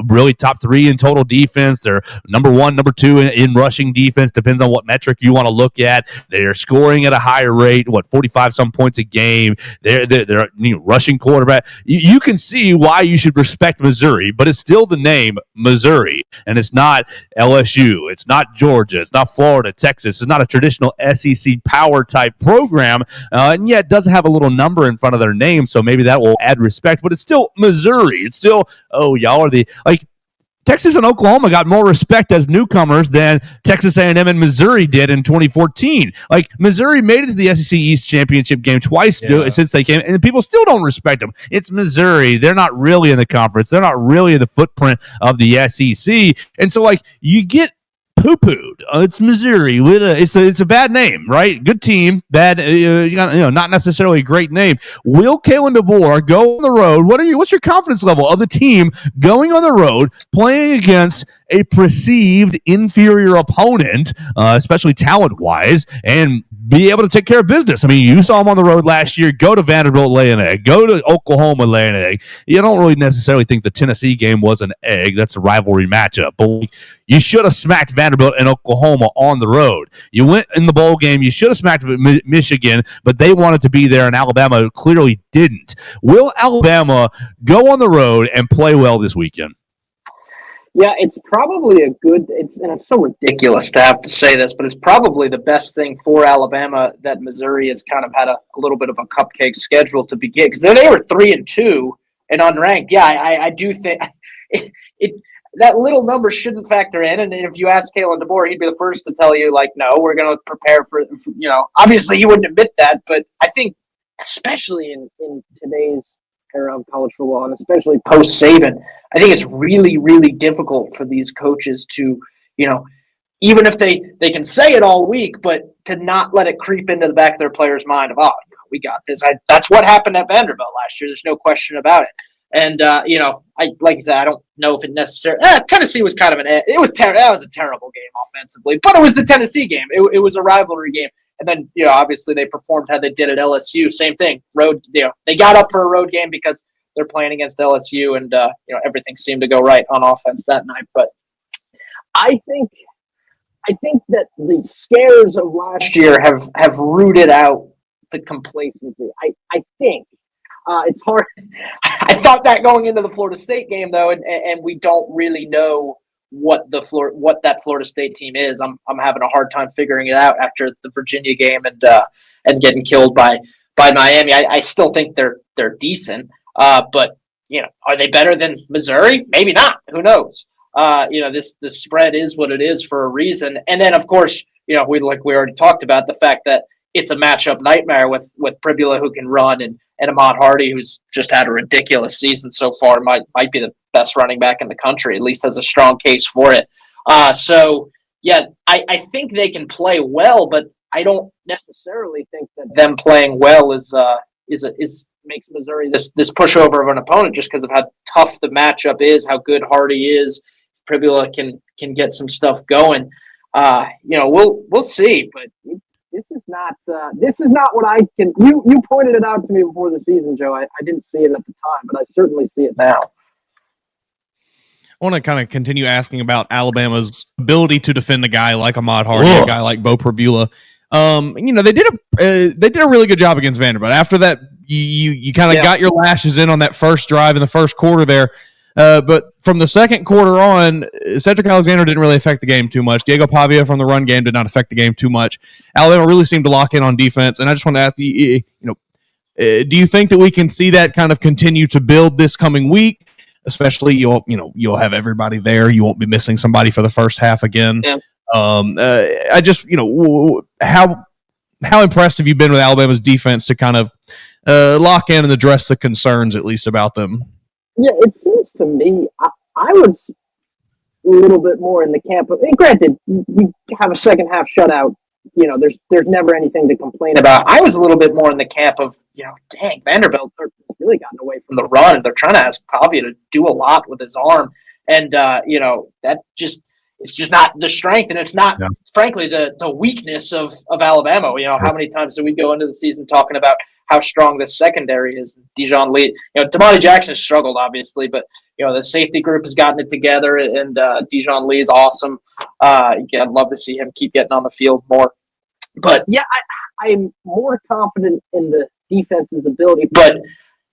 really top 3 in total defense. They're number 1, number 2 in rushing defense. Depends on what metric you want to look at. They're scoring at a higher rate, 45 some points a game. They're rushing quarterback. You can see why you should respect Missouri, but it's still the name Missouri, and it's not LSU. It's not Georgia. It's not Florida, Texas. It's not a traditional SEC power type program, and yet it does have a little number in front of their name, so maybe that will add respect. But it's still Missouri. It's still y'all are the Texas and Oklahoma got more respect as newcomers than Texas A&M and Missouri did in 2014. Missouri made it to the SEC East Championship game twice since they came, and people still don't respect them. It's Missouri. They're not really in the conference. They're not really in the footprint of the SEC. And so, you get poo-pooed. It's Missouri. It's a bad name, right? Good team, bad. Not necessarily a great name. Will Kalen DeBoer go on the road? What's your confidence level of the team going on the road, playing against a perceived inferior opponent, especially talent-wise, and be able to take care of business? You saw him on the road last year. Go to Vanderbilt, lay an egg. Go to Oklahoma, lay an egg. You don't really necessarily think the Tennessee game was an egg. That's a rivalry matchup. But you should have smacked Vanderbilt and Oklahoma on the road. You went in the bowl game. You should have smacked Michigan, but they wanted to be there, and Alabama clearly didn't. Will Alabama go on the road and play well this weekend? Yeah, it's probably and it's so ridiculous to have to say this, but it's probably the best thing for Alabama that Missouri has kind of had a little bit of a cupcake schedule to begin, because they were 3-2 and unranked. Yeah, I do think that little number shouldn't factor in. And if you ask Kalen DeBoer, he'd be the first to tell you, no, we're going to prepare for, obviously he wouldn't admit that, but I think especially in today's era of college football, and especially post Saban, I think it's really, really difficult for these coaches to, even if they can say it all week, but to not let it creep into the back of their players' mind of, we got this. That's what happened at Vanderbilt last year. There's no question about it. And, like I said, I don't know if it necessarily Tennessee was kind of that was a terrible game offensively, but it was the Tennessee game. It was a rivalry game. And then, obviously they performed how they did at LSU. Same thing. Road, they got up for a road game because they're playing against LSU, and everything seemed to go right on offense that night. But I think that the scares of last year have rooted out the complacency. I think it's hard. I thought that going into the Florida State game though, and we don't really know what that Florida State team is. I'm having a hard time figuring it out after the Virginia game and getting killed by Miami. I still think they're decent, but are they better than Missouri? Maybe not. Who knows? The spread is what it is for a reason. And then of course, we already talked about the fact that it's a matchup nightmare with Pribula, who can run, and Ahmad Hardy, who's just had a ridiculous season so far, might be the best running back in the country, at least has a strong case for it. So I think they can play well, but I don't necessarily think that them playing well is makes Missouri this pushover of an opponent, just because of how tough the matchup is, how good Hardy is. Pribula can get some stuff going. We'll see, but this is not what I can. You pointed it out to me before the season, Joe. I didn't see it at the time, but I certainly see it now. I want to kind of continue asking about Alabama's ability to defend a guy like Ahmad Hardy, a guy like Bo Pribula. They did a really good job against Vanderbilt. After that, you kind of got your lashes in on that first drive in the first quarter there. But from the second quarter on, Cedric Alexander didn't really affect the game too much. Diego Pavia from the run game did not affect the game too much. Alabama really seemed to lock in on defense, and I just want to ask you, do you think that we can see that kind of continue to build this coming week? Especially you'll have everybody there. You won't be missing somebody for the first half again. Yeah. I just how impressed have you been with Alabama's defense to kind of lock in and address the concerns at least about them? Yeah, it seems to me I was a little bit more in the camp of. And granted, you have a second half shutout. There's never anything to complain about. I was a little bit more in the camp of, dang, Vanderbilt have really gotten away from the run, and they're trying to ask Pavia to do a lot with his arm, and that just. It's just not the strength, and it's not, frankly, the weakness of Alabama. How many times do we go into the season talking about how strong this secondary is? Dijon Lee, Damani Jackson has struggled, obviously, but the safety group has gotten it together, and Dijon Lee is awesome. I'd love to see him keep getting on the field more. But yeah, I'm more confident in the defense's ability, but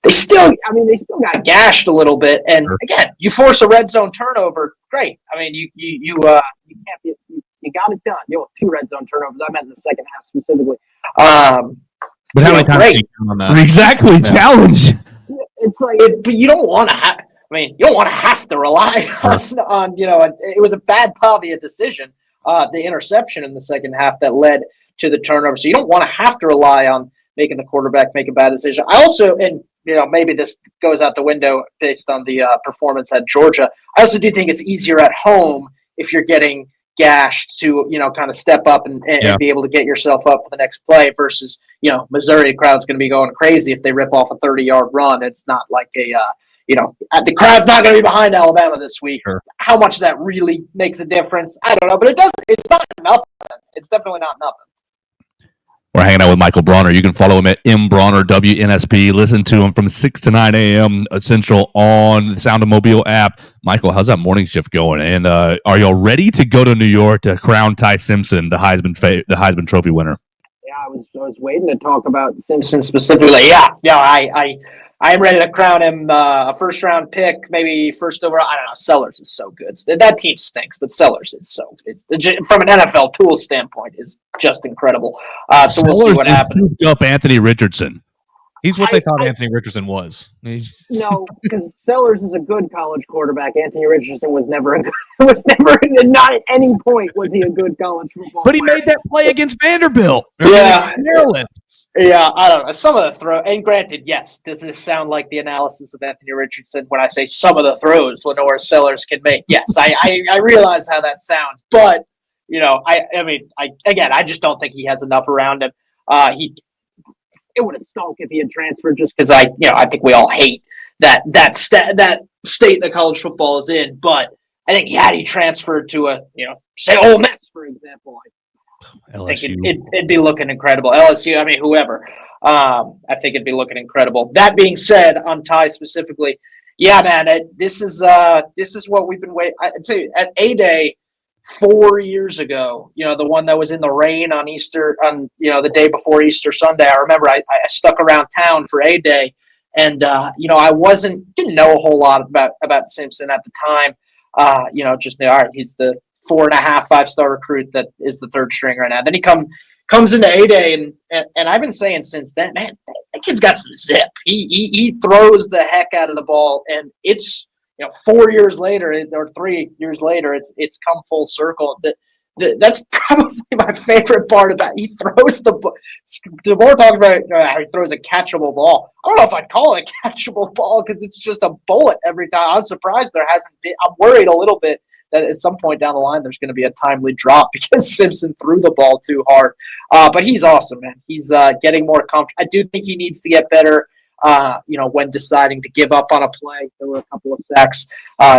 they still got gashed a little bit. And again, you force a red zone turnover, great. I mean, you got it done. 2 red zone turnovers. I meant in the second half specifically. But how many times did you count on that? Exactly, challenge. It's like, but you don't want to have. I mean, you don't want to have to rely on it was a bad Pavia decision, the interception in the second half that led to the turnover. So you don't want to have to rely on making the quarterback make a bad decision. I also, and maybe this goes out the window based on the performance at Georgia. I also do think it's easier at home if you're getting gashed to, kind of step up and be able to get yourself up for the next play versus, Missouri crowd's going to be going crazy if they rip off a 30-yard run. It's not like the crowd's not going to be behind Alabama this week. Sure. How much that really makes a difference, I don't know, but it's not nothing. It's definitely not nothing. We're hanging out with Michael Brauner. You can follow him at mbrauner WNSP. Listen to him from 6 to 9 a.m. Central on the Sound of Mobile app. Michael, how's that morning shift going? And are y'all ready to go to New York to crown Ty Simpson, the Heisman Trophy winner? Yeah, I was waiting to talk about Simpson specifically. Yeah, I am ready to crown him a first-round pick, maybe first overall. I don't know. Sellers is so good. That team stinks, but Sellers is from an NFL tool standpoint is just incredible. So we'll see what happens. Up Anthony Richardson. He's what they thought Anthony Richardson was. No, because Sellers is a good college quarterback. Anthony Richardson was never not at any point was he a good college football player. But he made that play against Vanderbilt. Maryland. Yeah, I don't know. Some of the throws, and granted, yes, does this sound like the analysis of Anthony Richardson when I say some of the throws Lenore Sellers can make? Yes, I realize how that sounds, but I just don't think he has enough around him. It would have stunk if he had transferred, just because I think we all hate that state that college football is in. But I think had he transferred to say Ole Miss, for example, I think it'd be looking incredible. LSU, whoever. I think it'd be looking incredible. That being said, on Ty specifically, yeah, man, this is what we've been waiting. I'd say at A-Day 4 years ago, the one that was in the rain on Easter, on the day before Easter Sunday. I remember I stuck around town for A-Day, and I didn't know a whole lot about Simpson at the time. Just knew, all right, he's the 4.5 5-star recruit that is the third string right now. Then he comes into A-Day, and I've been saying since then, man, that kid's got some zip. He throws the heck out of the ball, and it's 4 years later or 3 years later, it's come full circle. That's probably my favorite part about. He throws the more talking about how he throws a catchable ball. I don't know if I'd call it a catchable ball because it's just a bullet every time. I'm surprised there hasn't been. I'm worried a little bit that at some point down the line there's going to be a timely drop because Simpson threw the ball too hard. But he's awesome, man. He's getting more comfortable. I do think he needs to get better. When deciding to give up on a play, there were a couple of sacks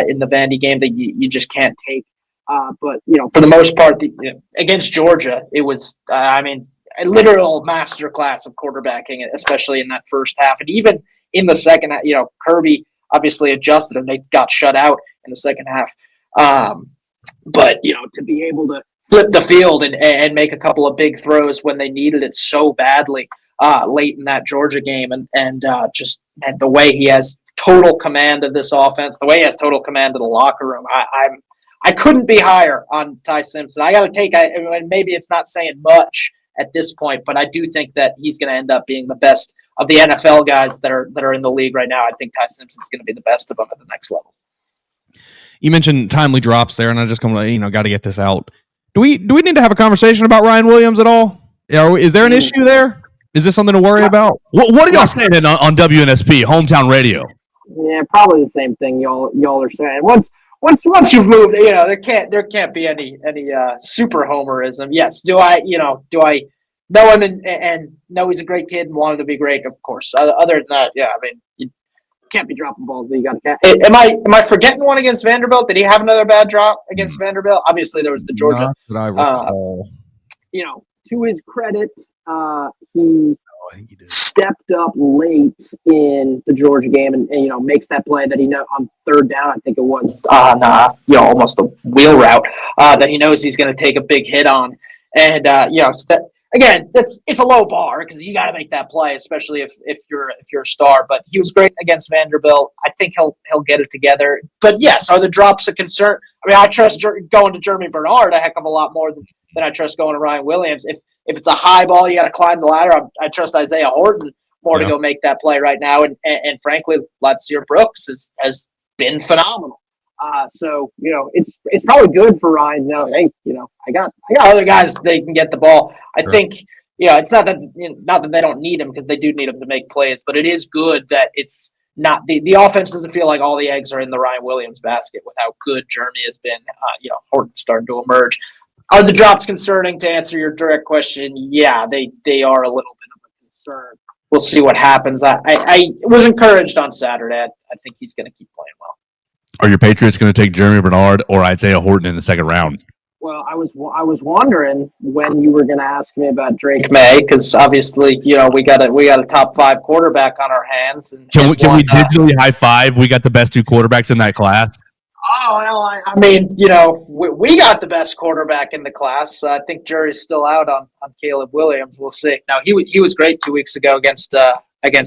in the Vandy game that you just can't take. But for the most part, against Georgia, it was, a literal masterclass of quarterbacking, especially in that first half. And even in the second half, Kirby obviously adjusted and they got shut out in the second half. But to be able to flip the field and make a couple of big throws when they needed it so badly late in that Georgia game, and the way he has total command of this offense, the way he has total command of the locker room, I couldn't be higher on Ty Simpson. I got to take, maybe it's not saying much at this point, but I do think that he's going to end up being the best of the NFL guys that are in the league right now. I think Ty Simpson's going to be the best of them at the next level. You mentioned timely drops there, and I just got to get this out. Do we need to have a conversation about Ryan Williams at all? Is there an issue there? Is this something to worry about? What are y'all saying on WNSP, hometown radio? Yeah, probably the same thing y'all are saying. Once you've moved, there can't be any super homerism. Yes, do I know him and know he's a great kid and want him to be great? Of course. Other than that, yeah, you can't be dropping balls that you got to catch. Am I forgetting one against Vanderbilt? Did he have another bad drop against Vanderbilt? Obviously, there was the Georgia. Not that I recall. To his credit, he stepped up late in the Georgia game and makes that play that on third down, I think it was almost a wheel route that he knows he's going to take a big hit on. And again, it's a low bar because you got to make that play, especially if you're a star. But he was great against Vanderbilt. I think he'll get it together. But yes, are the drops a concern? I mean, I trust going to Jeremy Bernard a heck of a lot more than I trust going to Ryan Williams. If it's a high ball, you got to climb the ladder. I trust Isaiah Horton more to go make that play right now. And frankly, Latsier Brooks has been phenomenal. So it's probably good for Ryan. Hey, I got other guys they can get the ball. I think it's not that they don't need him because they do need him to make plays, but it is good that it's not the offense doesn't feel like all the eggs are in the Ryan Williams basket with how good Jeremy has been. Horton's starting to emerge. Are the drops concerning? To answer your direct question, yeah, they are a little bit of a concern. We'll see what happens. I was encouraged on Saturday. I think he's going to keep playing well. Are your Patriots going to take Jeremy Bernard or Isaiah Horton in the second round? Well, I was wondering when you were going to ask me about Drake May because obviously we got a top 5 quarterback on our hands. And can we digitally high five? We got the best 2 quarterbacks in that class. Oh, well, we got the best quarterback in the class. I think jury's still out on Caleb Williams. We'll see. Now he was great 2 weeks ago against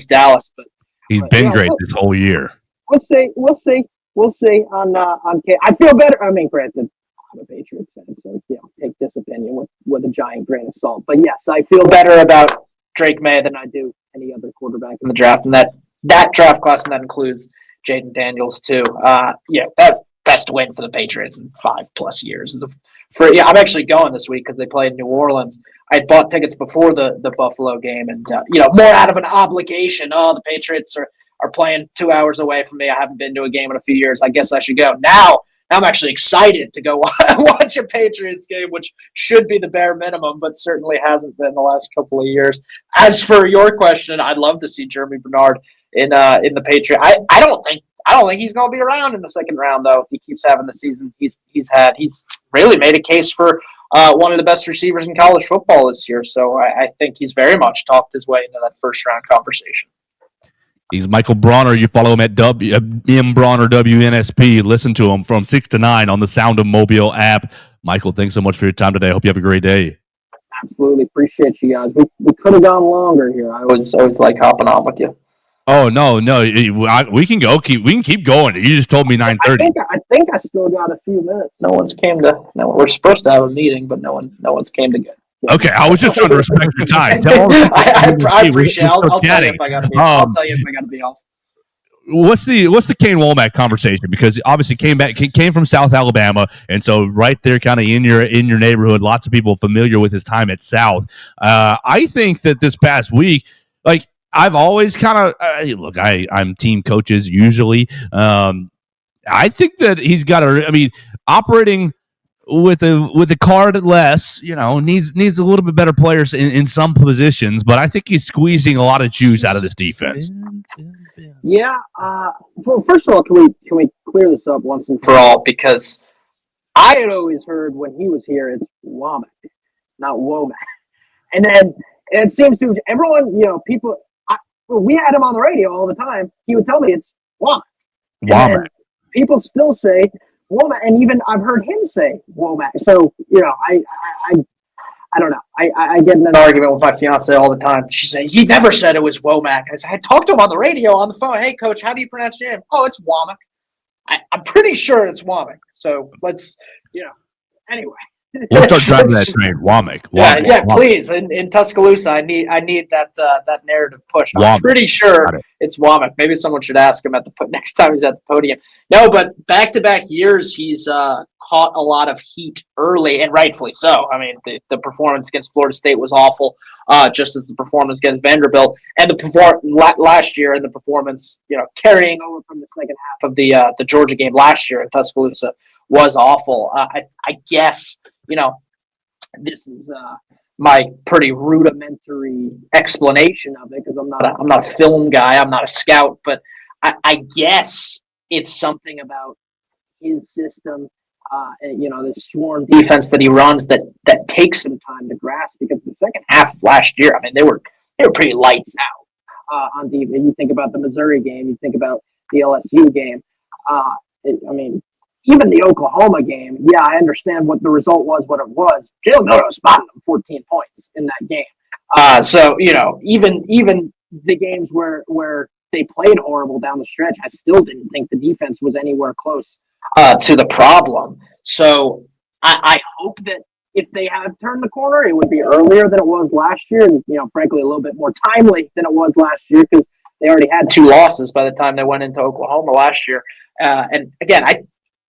Dallas, but he's been great this whole year. We'll see on I feel better. I mean, granted, I'm a Patriots fan, so take this opinion with a giant grain of salt. But yes, I feel better about Drake May than I do any other quarterback in the draft, and that draft class, and that includes Jaden Daniels too. That's best win for the Patriots in 5+ years. I'm actually going this week because they play in New Orleans. I had bought tickets before the Buffalo game, and more out of an obligation. Oh, the Patriots are playing 2 hours away from me. I haven't been to a game in a few years. I guess I should go now. I'm actually excited to go watch a Patriots game, which should be the bare minimum, but certainly hasn't been the last couple of years. As for your question, I'd love to see Jeremy Bernard in the Patriots. I don't think he's going to be around in the second round though. If he keeps having the season he's had, he's really made a case for one of the best receivers in college football this year. So I think he's very much talked his way into that first-round conversation. He's Michael Brauner. You follow him at M Brauner WNSP. Listen to him from 6 to 9 on the Sound of Mobile app. Michael, thanks so much for your time today. I hope you have a great day. Absolutely. Appreciate you guys. We could have gone longer here. I always like hopping on with you. Oh, no. We can go. We can keep going. You just told me 9:30. I think I still got a few minutes. No one's came to. No, we're supposed to have a meeting, but no one's came to get. Okay, I was just trying to respect your time. I appreciate it. I'll tell you if I got to be. I'll tell you if I got to be off. What's the Kane Womack conversation? Because obviously came from South Alabama, and so right there, kind of in your neighborhood, lots of people familiar with his time at South. I think that this past week, like I've always kind of look, I'm team coaches usually. I think that he's got operating with a card less, needs a little bit better players in some positions, but I think he's squeezing a lot of juice out of this defense. Yeah. Well, first of all, can we clear this up once and for all? Because I had always heard when he was here, it's Womack, not Womack, and then it seems to everyone, people. We had him on the radio all the time. He would tell me it's Womack. Womack. People still say Womack, and even I've heard him say Womack. So I don't know. I get in an argument with my fiance all the time. She said he never said it was Womack. I talked to him on the radio on the phone. Hey, coach, how do you pronounce your name? Oh, it's Womack. I'm pretty sure it's Womack. So let's anyway. We'll start driving that train. Womack. Yeah, please. In Tuscaloosa, I need that narrative pushed. I'm pretty sure it's Womack. Maybe someone should ask him next time he's at the podium. No, but back-to-back years, he's caught a lot of heat early, and rightfully so. I mean, the performance against Florida State was awful, just as the performance against Vanderbilt, and last year, and the performance, carrying over from the second half of the Georgia game last year in Tuscaloosa was awful. I guess. This is my pretty rudimentary explanation of it because I'm not a film guy. I'm not a scout, but I guess it's something about his system, this swarm defense that he runs that takes some time to grasp. Because the second half of last year, I mean, they were pretty lights out on defense. You think about the Missouri game, you think about the LSU game. Even the Oklahoma game, yeah, I understand what the result was, what it was. Jalen Noto spotted them 14 points in that game. So even the games where they played horrible down the stretch, I still didn't think the defense was anywhere close to the problem. So I hope that if they have turned the corner, it would be earlier than it was last year, and frankly, a little bit more timely than it was last year because they already had 2 losses by the time they went into Oklahoma last year. And again, I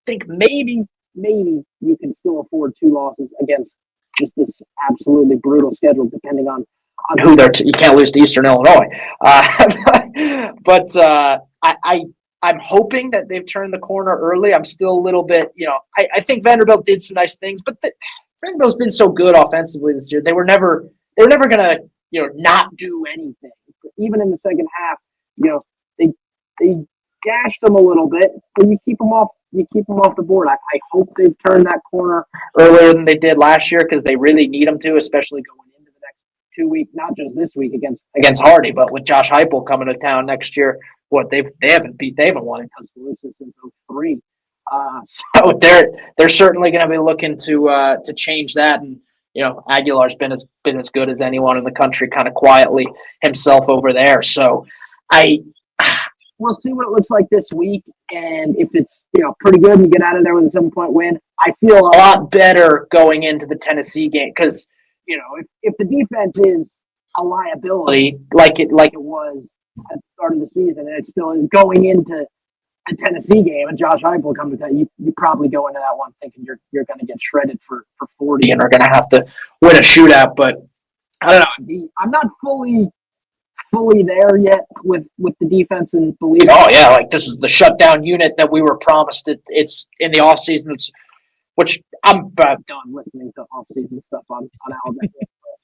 think maybe you can still afford 2 losses against just this absolutely brutal schedule, depending on who they're. You can't lose to Eastern Illinois, but I'm hoping that they've turned the corner early. I'm still a little bit, I think Vanderbilt did some nice things, but Vanderbilt's been so good offensively this year. They were never gonna not do anything. Even in the second half, they gashed them a little bit, but you keep them off the board. I hope they've turned that corner earlier than they did last year because they really need them to, especially going into the next 2 weeks, not just this week against Hardy, but with Josh Heupel coming to town next year. They haven't won in Tuscaloosa since 2003. So they're certainly going to be looking to change that. And Aguilar's been as good as anyone in the country, kind of quietly himself over there. So we'll see what it looks like this week, and if it's pretty good and you get out of there with a 7-point win, I feel a lot better going into the Tennessee game because if the defense is a liability like it was at the start of the season, and it's still going into a Tennessee game, and Josh Heupel come to that, you probably go into that one thinking you're going to get shredded for 40 and are going to have to win a shootout. But I don't know. I'm not fully there yet with the defense and believe. Oh yeah, like this is the shutdown unit that we were promised. It's in the off season, which I'm done listening to off season stuff on Alabama.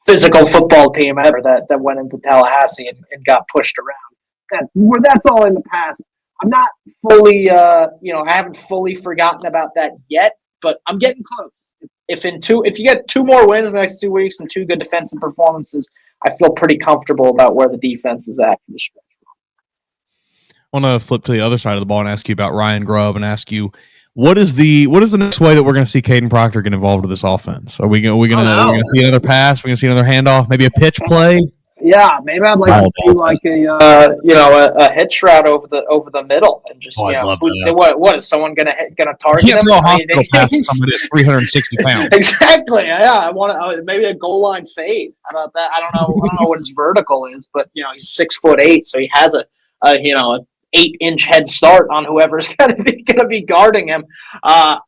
Physical football team ever that went into Tallahassee and got pushed around. That's all in the past. I'm not fully, I haven't fully forgotten about that yet, but I'm getting close. if you get 2 more wins the next 2 weeks and 2 good defensive performances, I feel pretty comfortable about where the defense is at for the stretch. I want to flip to the other side of the ball and ask you about Ryan Grubb and ask you what is the next way that we're going to see Kadyn Proctor get involved with this offense? Are we going to see another pass? We're going to see another handoff? Maybe a pitch play? Yeah, maybe I'd like to see like a hitch route over the middle and just what is someone gonna target You can't him? throw a hospital pass to somebody that's 360 pounds. Exactly. Yeah, I want maybe a goal line fade. How about that? I don't know what his vertical is, but he's 6'8", so he has a 8-inch head start on whoever's gonna be guarding him. I'll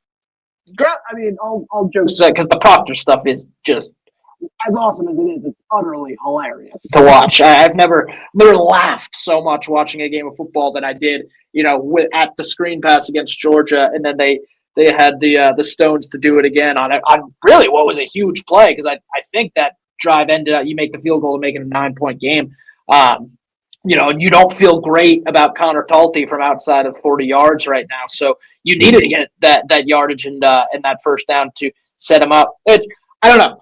joke because the Proctor stuff is just as awesome as it is. It's utterly hilarious to watch. I've never laughed so much watching a game of football than I did, at the screen pass against Georgia, and then they had the stones to do it again on really what was a huge play because I think that drive ended up, you make the field goal to make it a 9-point game. And you don't feel great about Connor Talty from outside of 40 yards right now. So you needed to get that yardage and that first down to set him up. I don't know.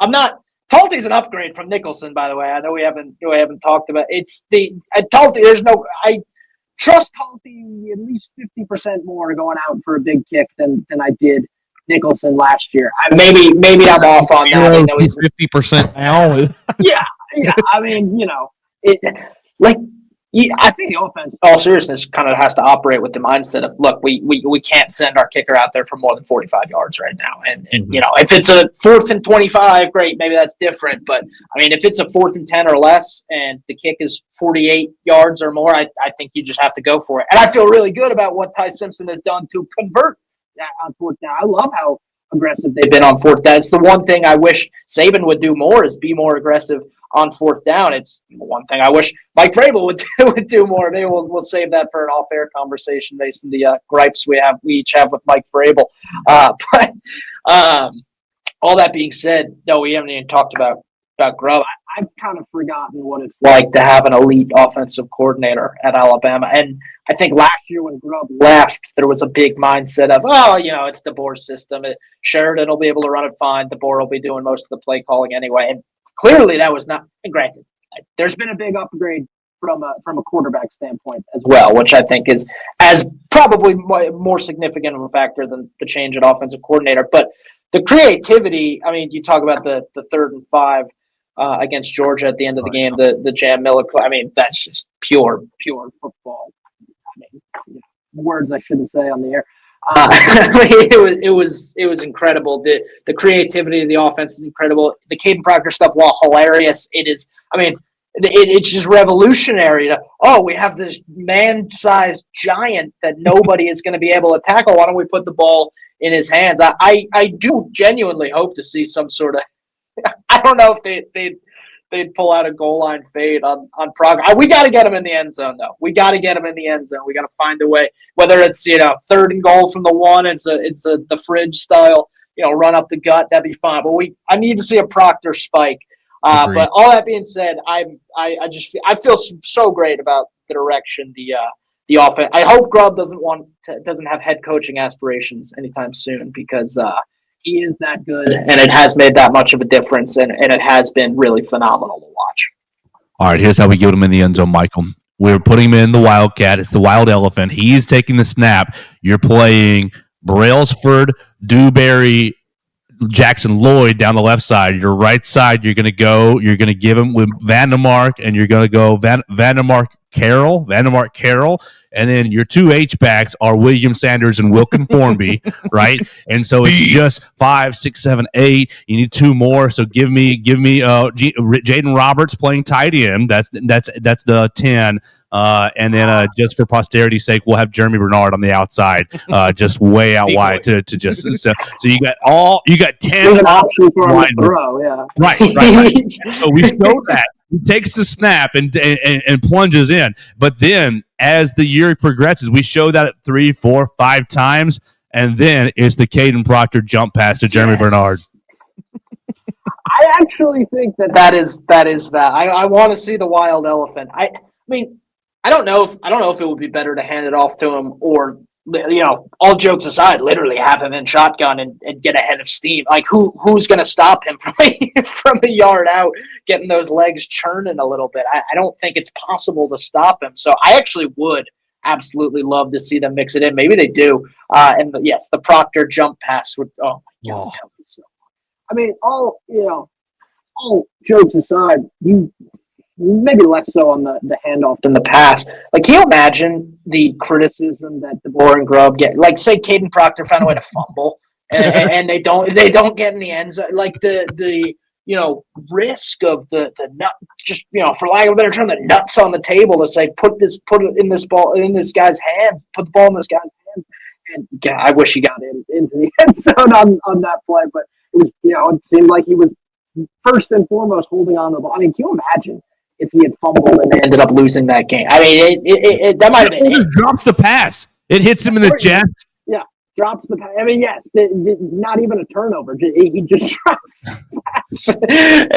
Talty's an upgrade from Nicholson, by the way. I know we haven't talked about it. It's Talty. I trust Talty at least 50% more going out for a big kick than I did Nicholson last year. Maybe I'm off on that. He's 50% now. Yeah. I mean, I think the offense, in all seriousness, kind of has to operate with the mindset of, look, we can't send our kicker out there for more than 45 yards right now. And if it's a 4th and 25, great, maybe that's different. But, I mean, if it's a 4th and 10 or less and the kick is 48 yards or more, I think you just have to go for it. And I feel really good about what Ty Simpson has done to convert that on 4th down. I love how aggressive they've been on 4th down. It's the one thing I wish Saban would do more is be more aggressive on 4th down. It's one thing I wish Mike Vrabel would do more. Maybe we'll save that for an off-air conversation based on the gripes we each have with Mike Vrabel. But all that being said, no, we haven't even talked about Grubb. I've kind of forgotten what it's like to have an elite offensive coordinator at Alabama. And I think last year when Grubb left, there was a big mindset of, it's DeBoer's system. Sheridan will be able to run it fine. DeBoer will be doing most of the play calling anyway. And clearly, that was not. And granted, there's been a big upgrade from a quarterback standpoint as well, which I think is as probably more significant of a factor than the change at offensive coordinator. But the creativity. I mean, you talk about the 3rd and 5 against Georgia at the end of the game, the Jam Miller. I mean, that's just pure football. I mean, words I shouldn't say on the air. It was incredible. The creativity of the offense is incredible. The Kadyn Proctor stuff, while hilarious, it is. I mean, it's just revolutionary. We have this man-sized giant that nobody is going to be able to tackle. Why don't we put the ball in his hands? I do genuinely hope to see some sort of. I don't know if they'd pull out a goal line fade on Proctor. We got to get him in the end zone, though. We got to get him in the end zone. We got to find a way. Whether it's 3rd and goal from the 1, it's the fridge style, run up the gut. That'd be fine. But I need to see a Proctor spike. But all that being said, I feel so great about the direction the offense. I hope Grubb doesn't have head coaching aspirations anytime soon because. He is that good, and it has made that much of a difference, and it has been really phenomenal to watch. All right, here's how we get him in the end zone, Michael. We're putting him in the Wildcat. It's the Wild Elephant. He's taking the snap. You're playing Brailsford, Dewberry, Jackson Lloyd down the left side. Your right side, you're going to give him with Vandermark, and you're going to go Vandermark Carroll, and then your 2 H-backs are William Sanders and Wilkin Formby, right? And so it's just 5, 6, 7, 8. You need 2 more. So give me Jaden Roberts playing tight end. That's the 10. And then just for posterity's sake, we'll have Jeremy Bernard on the outside, just way out wide to just so you got 10 an option for him to throw, yeah. Right. So we show that. He takes the snap and plunges in. But then as the year progresses, we show that 3, 4, 5 times, and then it's the Kadyn Proctor jump pass to Jeremy Bernard. I actually think that is I want to see the Wild Elephant. I mean, I don't know if it would be better to hand it off to him or all jokes aside, literally have him in shotgun and get ahead of steam. Like who's going to stop him from from a yard out, getting those legs churning a little bit? I don't think it's possible to stop him. So I actually would absolutely love to see them mix it in. Maybe they do. Yes, the Proctor jump pass would. Oh my god! That was so. I mean, all jokes aside, maybe less so on the handoff than the pass. Like, can you imagine the criticism that DeBoer and Grubb get? Like, say Kadyn Proctor found a way to fumble, and they don't get in the end zone. Like the risk of the nut, just for lack of a better term, the nuts on the table to say put it in this guy's hands, put the ball in this guy's hands. And yeah, I wish he got into the end zone on that play, but it was it seemed like he was first and foremost holding on to the ball. I mean, can you imagine if he had fumbled and they ended up losing that game? I mean, that might have been it. Drops the pass. It hits him in the chest. Yeah, drops the pass. I mean, yes, not even a turnover. He just drops the pass.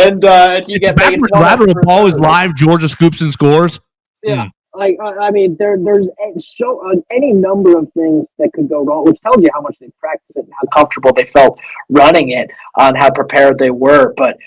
And if you get backwards lateral ball is live. Georgia scoops and scores. Yeah. Like, I mean, there's any number of things that could go wrong, which tells you how much they practiced it and how comfortable they felt running it, on how prepared they were. But,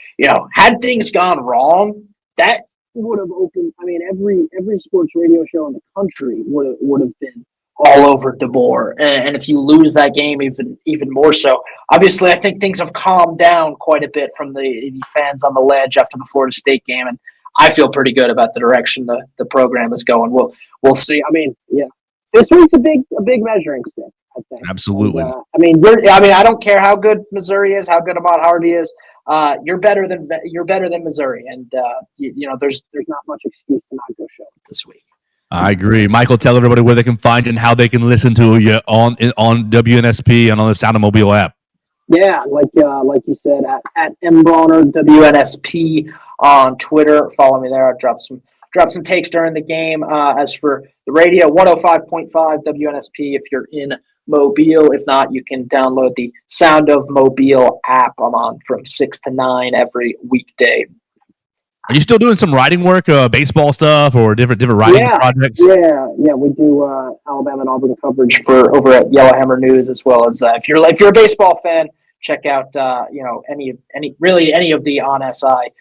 had things gone wrong, that would have opened, I mean, every sports radio show in the country would have been all over DeBoer. And if you lose that game, even more so. Obviously, I think things have calmed down quite a bit from the fans on the ledge after the Florida State game, and I feel pretty good about the direction the program is going. We'll see. I mean, yeah, this week's a big measuring stick, I think. Absolutely. And, I don't care how good Missouri is, how good Ahmad Hardy is. You're better than Missouri, and there's not much excuse to not go show it this week. I agree. Michael, tell everybody where they can find you and how they can listen to you on WNSP and on the Sound of Mobile app. Yeah, like you said, at M Brauner WNSP on Twitter. Follow me there. I'll drop some takes during the game. As for the radio, 105.5 WNSP if you're in Mobile. If not, you can download the Sound of Mobile app. I'm on from 6 to 9 every weekday. Are you still doing some writing work, baseball stuff, or different writing projects? Yeah. We do Alabama and Auburn coverage over at Yellowhammer News, as well as if you're a baseball fan, check out any of the On SI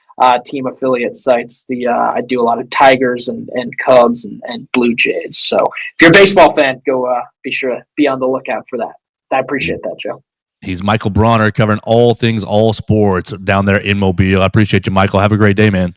team affiliate sites. I do a lot of Tigers and Cubs and Blue Jays. So if you're a baseball fan, go be sure to be on the lookout for that. I appreciate that, Joe. He's Michael Brauner, covering all sports down there in Mobile. I appreciate you, Michael. Have a great day, man.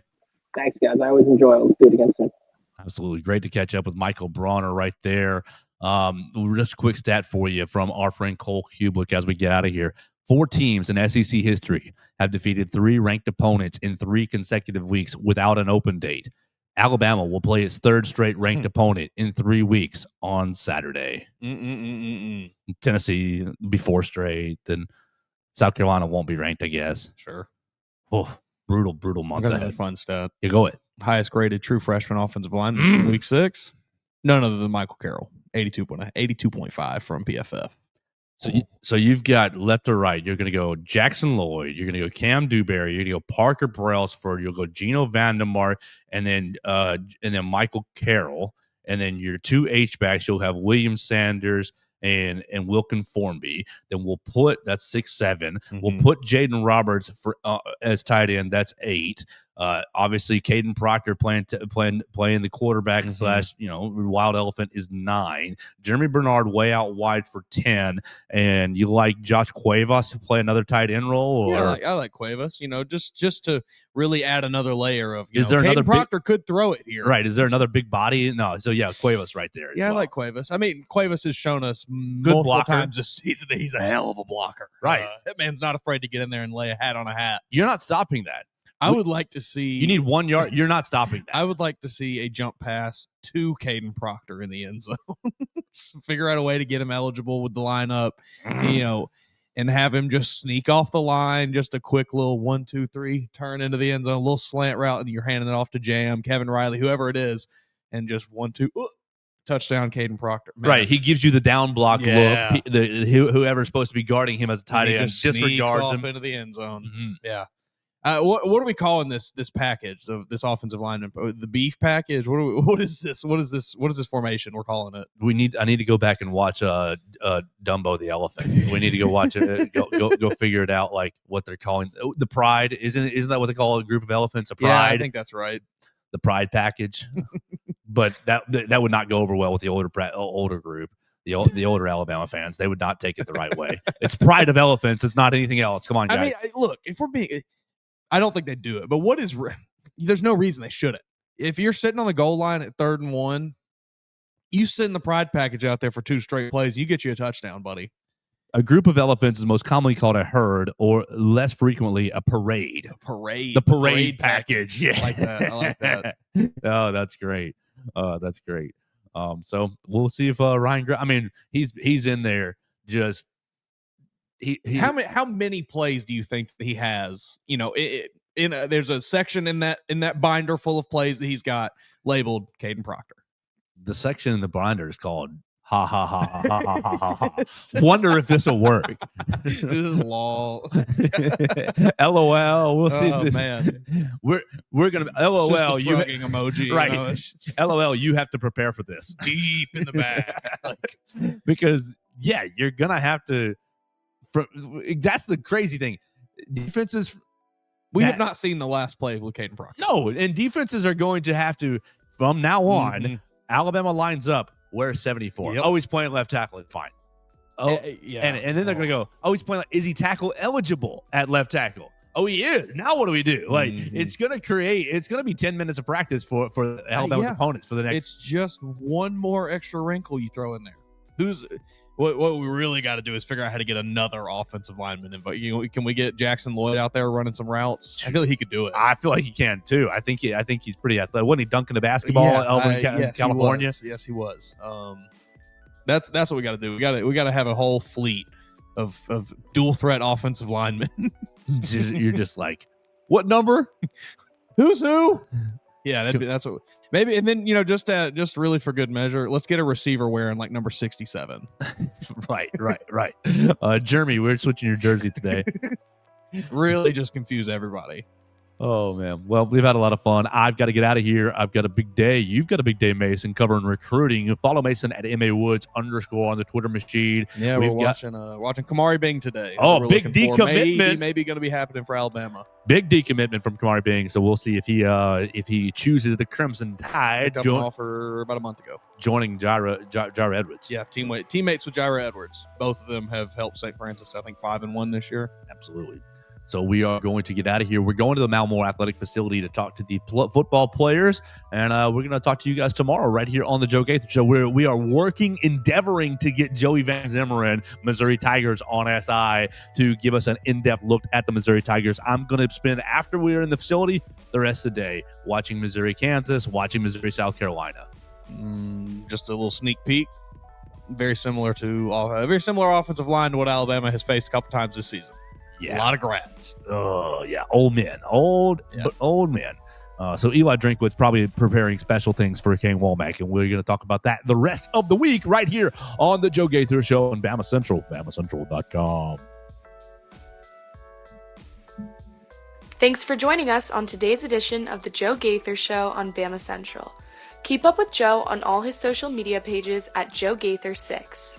Thanks, guys. I always enjoy it. Let's do it again soon. Absolutely. Great to catch up with Michael Brauner right there. Just a quick stat for you from our friend Cole Kublik as we get out of here. 4 teams in SEC history have defeated 3 ranked opponents in 3 consecutive weeks without an open date. Alabama will play its 3rd straight ranked opponent in 3 weeks on Saturday. Tennessee will be 4 straight. Then South Carolina won't be ranked, I guess. Sure. Oh, brutal month. Another fun stat. You go ahead. Highest graded true freshman offensive lineman week 6. None other than Michael Carroll. 82.5 from PFF. So you've got left or right. You're going to go Jackson Lloyd. You're going to go Cam Dewberry. You're going to go Parker Brailsford. You'll go Geno Vandermark, and then Michael Carroll. And then your 2 H-backs, you'll have William Sanders and Wilkin Formby. Then we'll put that's 6-7. We'll put Jaden Roberts as tight end. That's 8. Obviously, Kadyn Proctor playing the quarterback / wild elephant is 9. Jeremy Bernard way out wide for 10. And you like Josh Cuevas to play another tight end role? Or? Yeah, I like Cuevas. Just to really add another layer of. Is there another Proctor could throw it here? Right. Is there another big body? No. So yeah, Cuevas right there. Yeah, I like Cuevas. I mean, Cuevas has shown us multiple times this season that he's a hell of a blocker. Right. That man's not afraid to get in there and lay a hat on a hat. You're not stopping that. I would like to see. You need 1 yard. You're not stopping that. I would like to see a jump pass to Kadyn Proctor in the end zone. Figure out a way to get him eligible with the lineup, and have him just sneak off the line. Just a quick little 1, 2, 3 turn into the end zone, a little slant route, and you're handing it off to Jam, Kevin Riley, whoever it is, and just 1, 2. Touchdown, Kadyn Proctor. Man. Right, he gives you the down block look. Whoever's supposed to be guarding him as a tight end just disregards him into the end zone. Mm-hmm. Yeah. What are we calling this package of this offensive lineman? The beef package? What is this? What is this formation we're calling it? I need to go back and watch Dumbo the elephant. We need to go watch it. Go figure it out. Like what they're calling the pride. Isn't that what they call a group of elephants? A pride. Yeah, I think that's right. The pride package. But that would not go over well with the older group. The older Alabama fans, they would not take it the right way. It's pride of elephants. It's not anything else. Come on, guys. I mean, look, if we're being, I don't think they'd do it. But there's no reason they shouldn't. If you're sitting on the goal line at 3rd and 1, you send the pride package out there for 2 straight plays, you get you a touchdown, buddy. A group of elephants is most commonly called a herd, or less frequently, a parade. The parade package. Yeah. I like that. Oh, that's great. That's great. So we'll see if Ryan. I mean, he's in there. Just how many plays do you think that he has? You know, there's a section in that binder full of plays that he's got labeled Kadyn Proctor. The section in the binder is called ha ha ha ha ha ha ha ha. Wonder if this will work. This is lol. LOL. We'll see. Oh, if this, man. We're gonna LOL. You emoji, right? You know, LOL. You have to prepare for this deep in the back, because you're gonna have to. That's the crazy thing. Defenses. We have not seen the last play with Kadyn Proctor. No, and defenses are going to have to, from now on. Mm-hmm. Alabama lines up. Where's 74? Yep. Oh, he's playing left tackle. Fine. Oh, yeah. And then they're going to go, oh, he's playing. Is he tackle eligible at left tackle? Oh, he is. Now what do we do? Like, it's going to be 10 minutes of practice for Alabama's opponents for the next. It's just one more extra wrinkle you throw in there. What we really got to do is figure out how to get another offensive lineman involved. Can we get Jackson Lloyd out there running some routes? I feel like he could do it. I feel like he can too. I think he's pretty athletic. Wasn't he dunking the basketball over in California? Yes, he was. That's what we got to do. We got to have a whole fleet of dual threat offensive linemen. You're just like, what number? Who's who? Yeah, that's what maybe. And then just really for good measure, let's get a receiver wearing like number 67. Right. Jeremy, we're switching your jersey today. Really, just confuse everybody. Oh, man. Well, we've had a lot of fun. I've got to get out of here. I've got a big day. You've got a big day, Mason, covering recruiting. Follow Mason at MAWoods_ on the Twitter machine. Yeah, we're watching Kamari Bing today. Oh, big decommitment. Maybe going to be happening for Alabama. Big decommitment from Kamari Bing. So we'll see if he chooses the Crimson Tide. Picked up an offer about a month ago. Joining Jaira Edwards. Yeah, teammates with Jaira Edwards. Both of them have helped St. Francis to, I think, 5-1 this year. Absolutely. So we are going to get out of here. We're going to the Malmore Athletic Facility to talk to the football players, and we're going to talk to you guys tomorrow right here on the Joe Gaither Show, where we are endeavoring to get Joey Van Zimmerman, Missouri Tigers, on SI to give us an in-depth look at the Missouri Tigers. I'm going to spend, after we're in the facility, the rest of the day watching Missouri Kansas, watching Missouri South Carolina. Just a little sneak peek. Very similar offensive line to what Alabama has faced a couple times this season. Yeah. A lot of grads. Oh, yeah. Old men. But old men. So Eli Drinkwitz probably preparing special things for Kane Womack, and we're going to talk about that the rest of the week right here on the Joe Gaither Show on Bama Central, BamaCentral.com. Thanks for joining us on today's edition of the Joe Gaither Show on Bama Central. Keep up with Joe on all his social media pages at Joe Gaither6.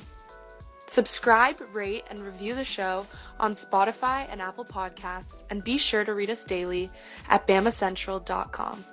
Subscribe, rate, and review the show on Spotify and Apple Podcasts, and be sure to read us daily at BamaCentral.com.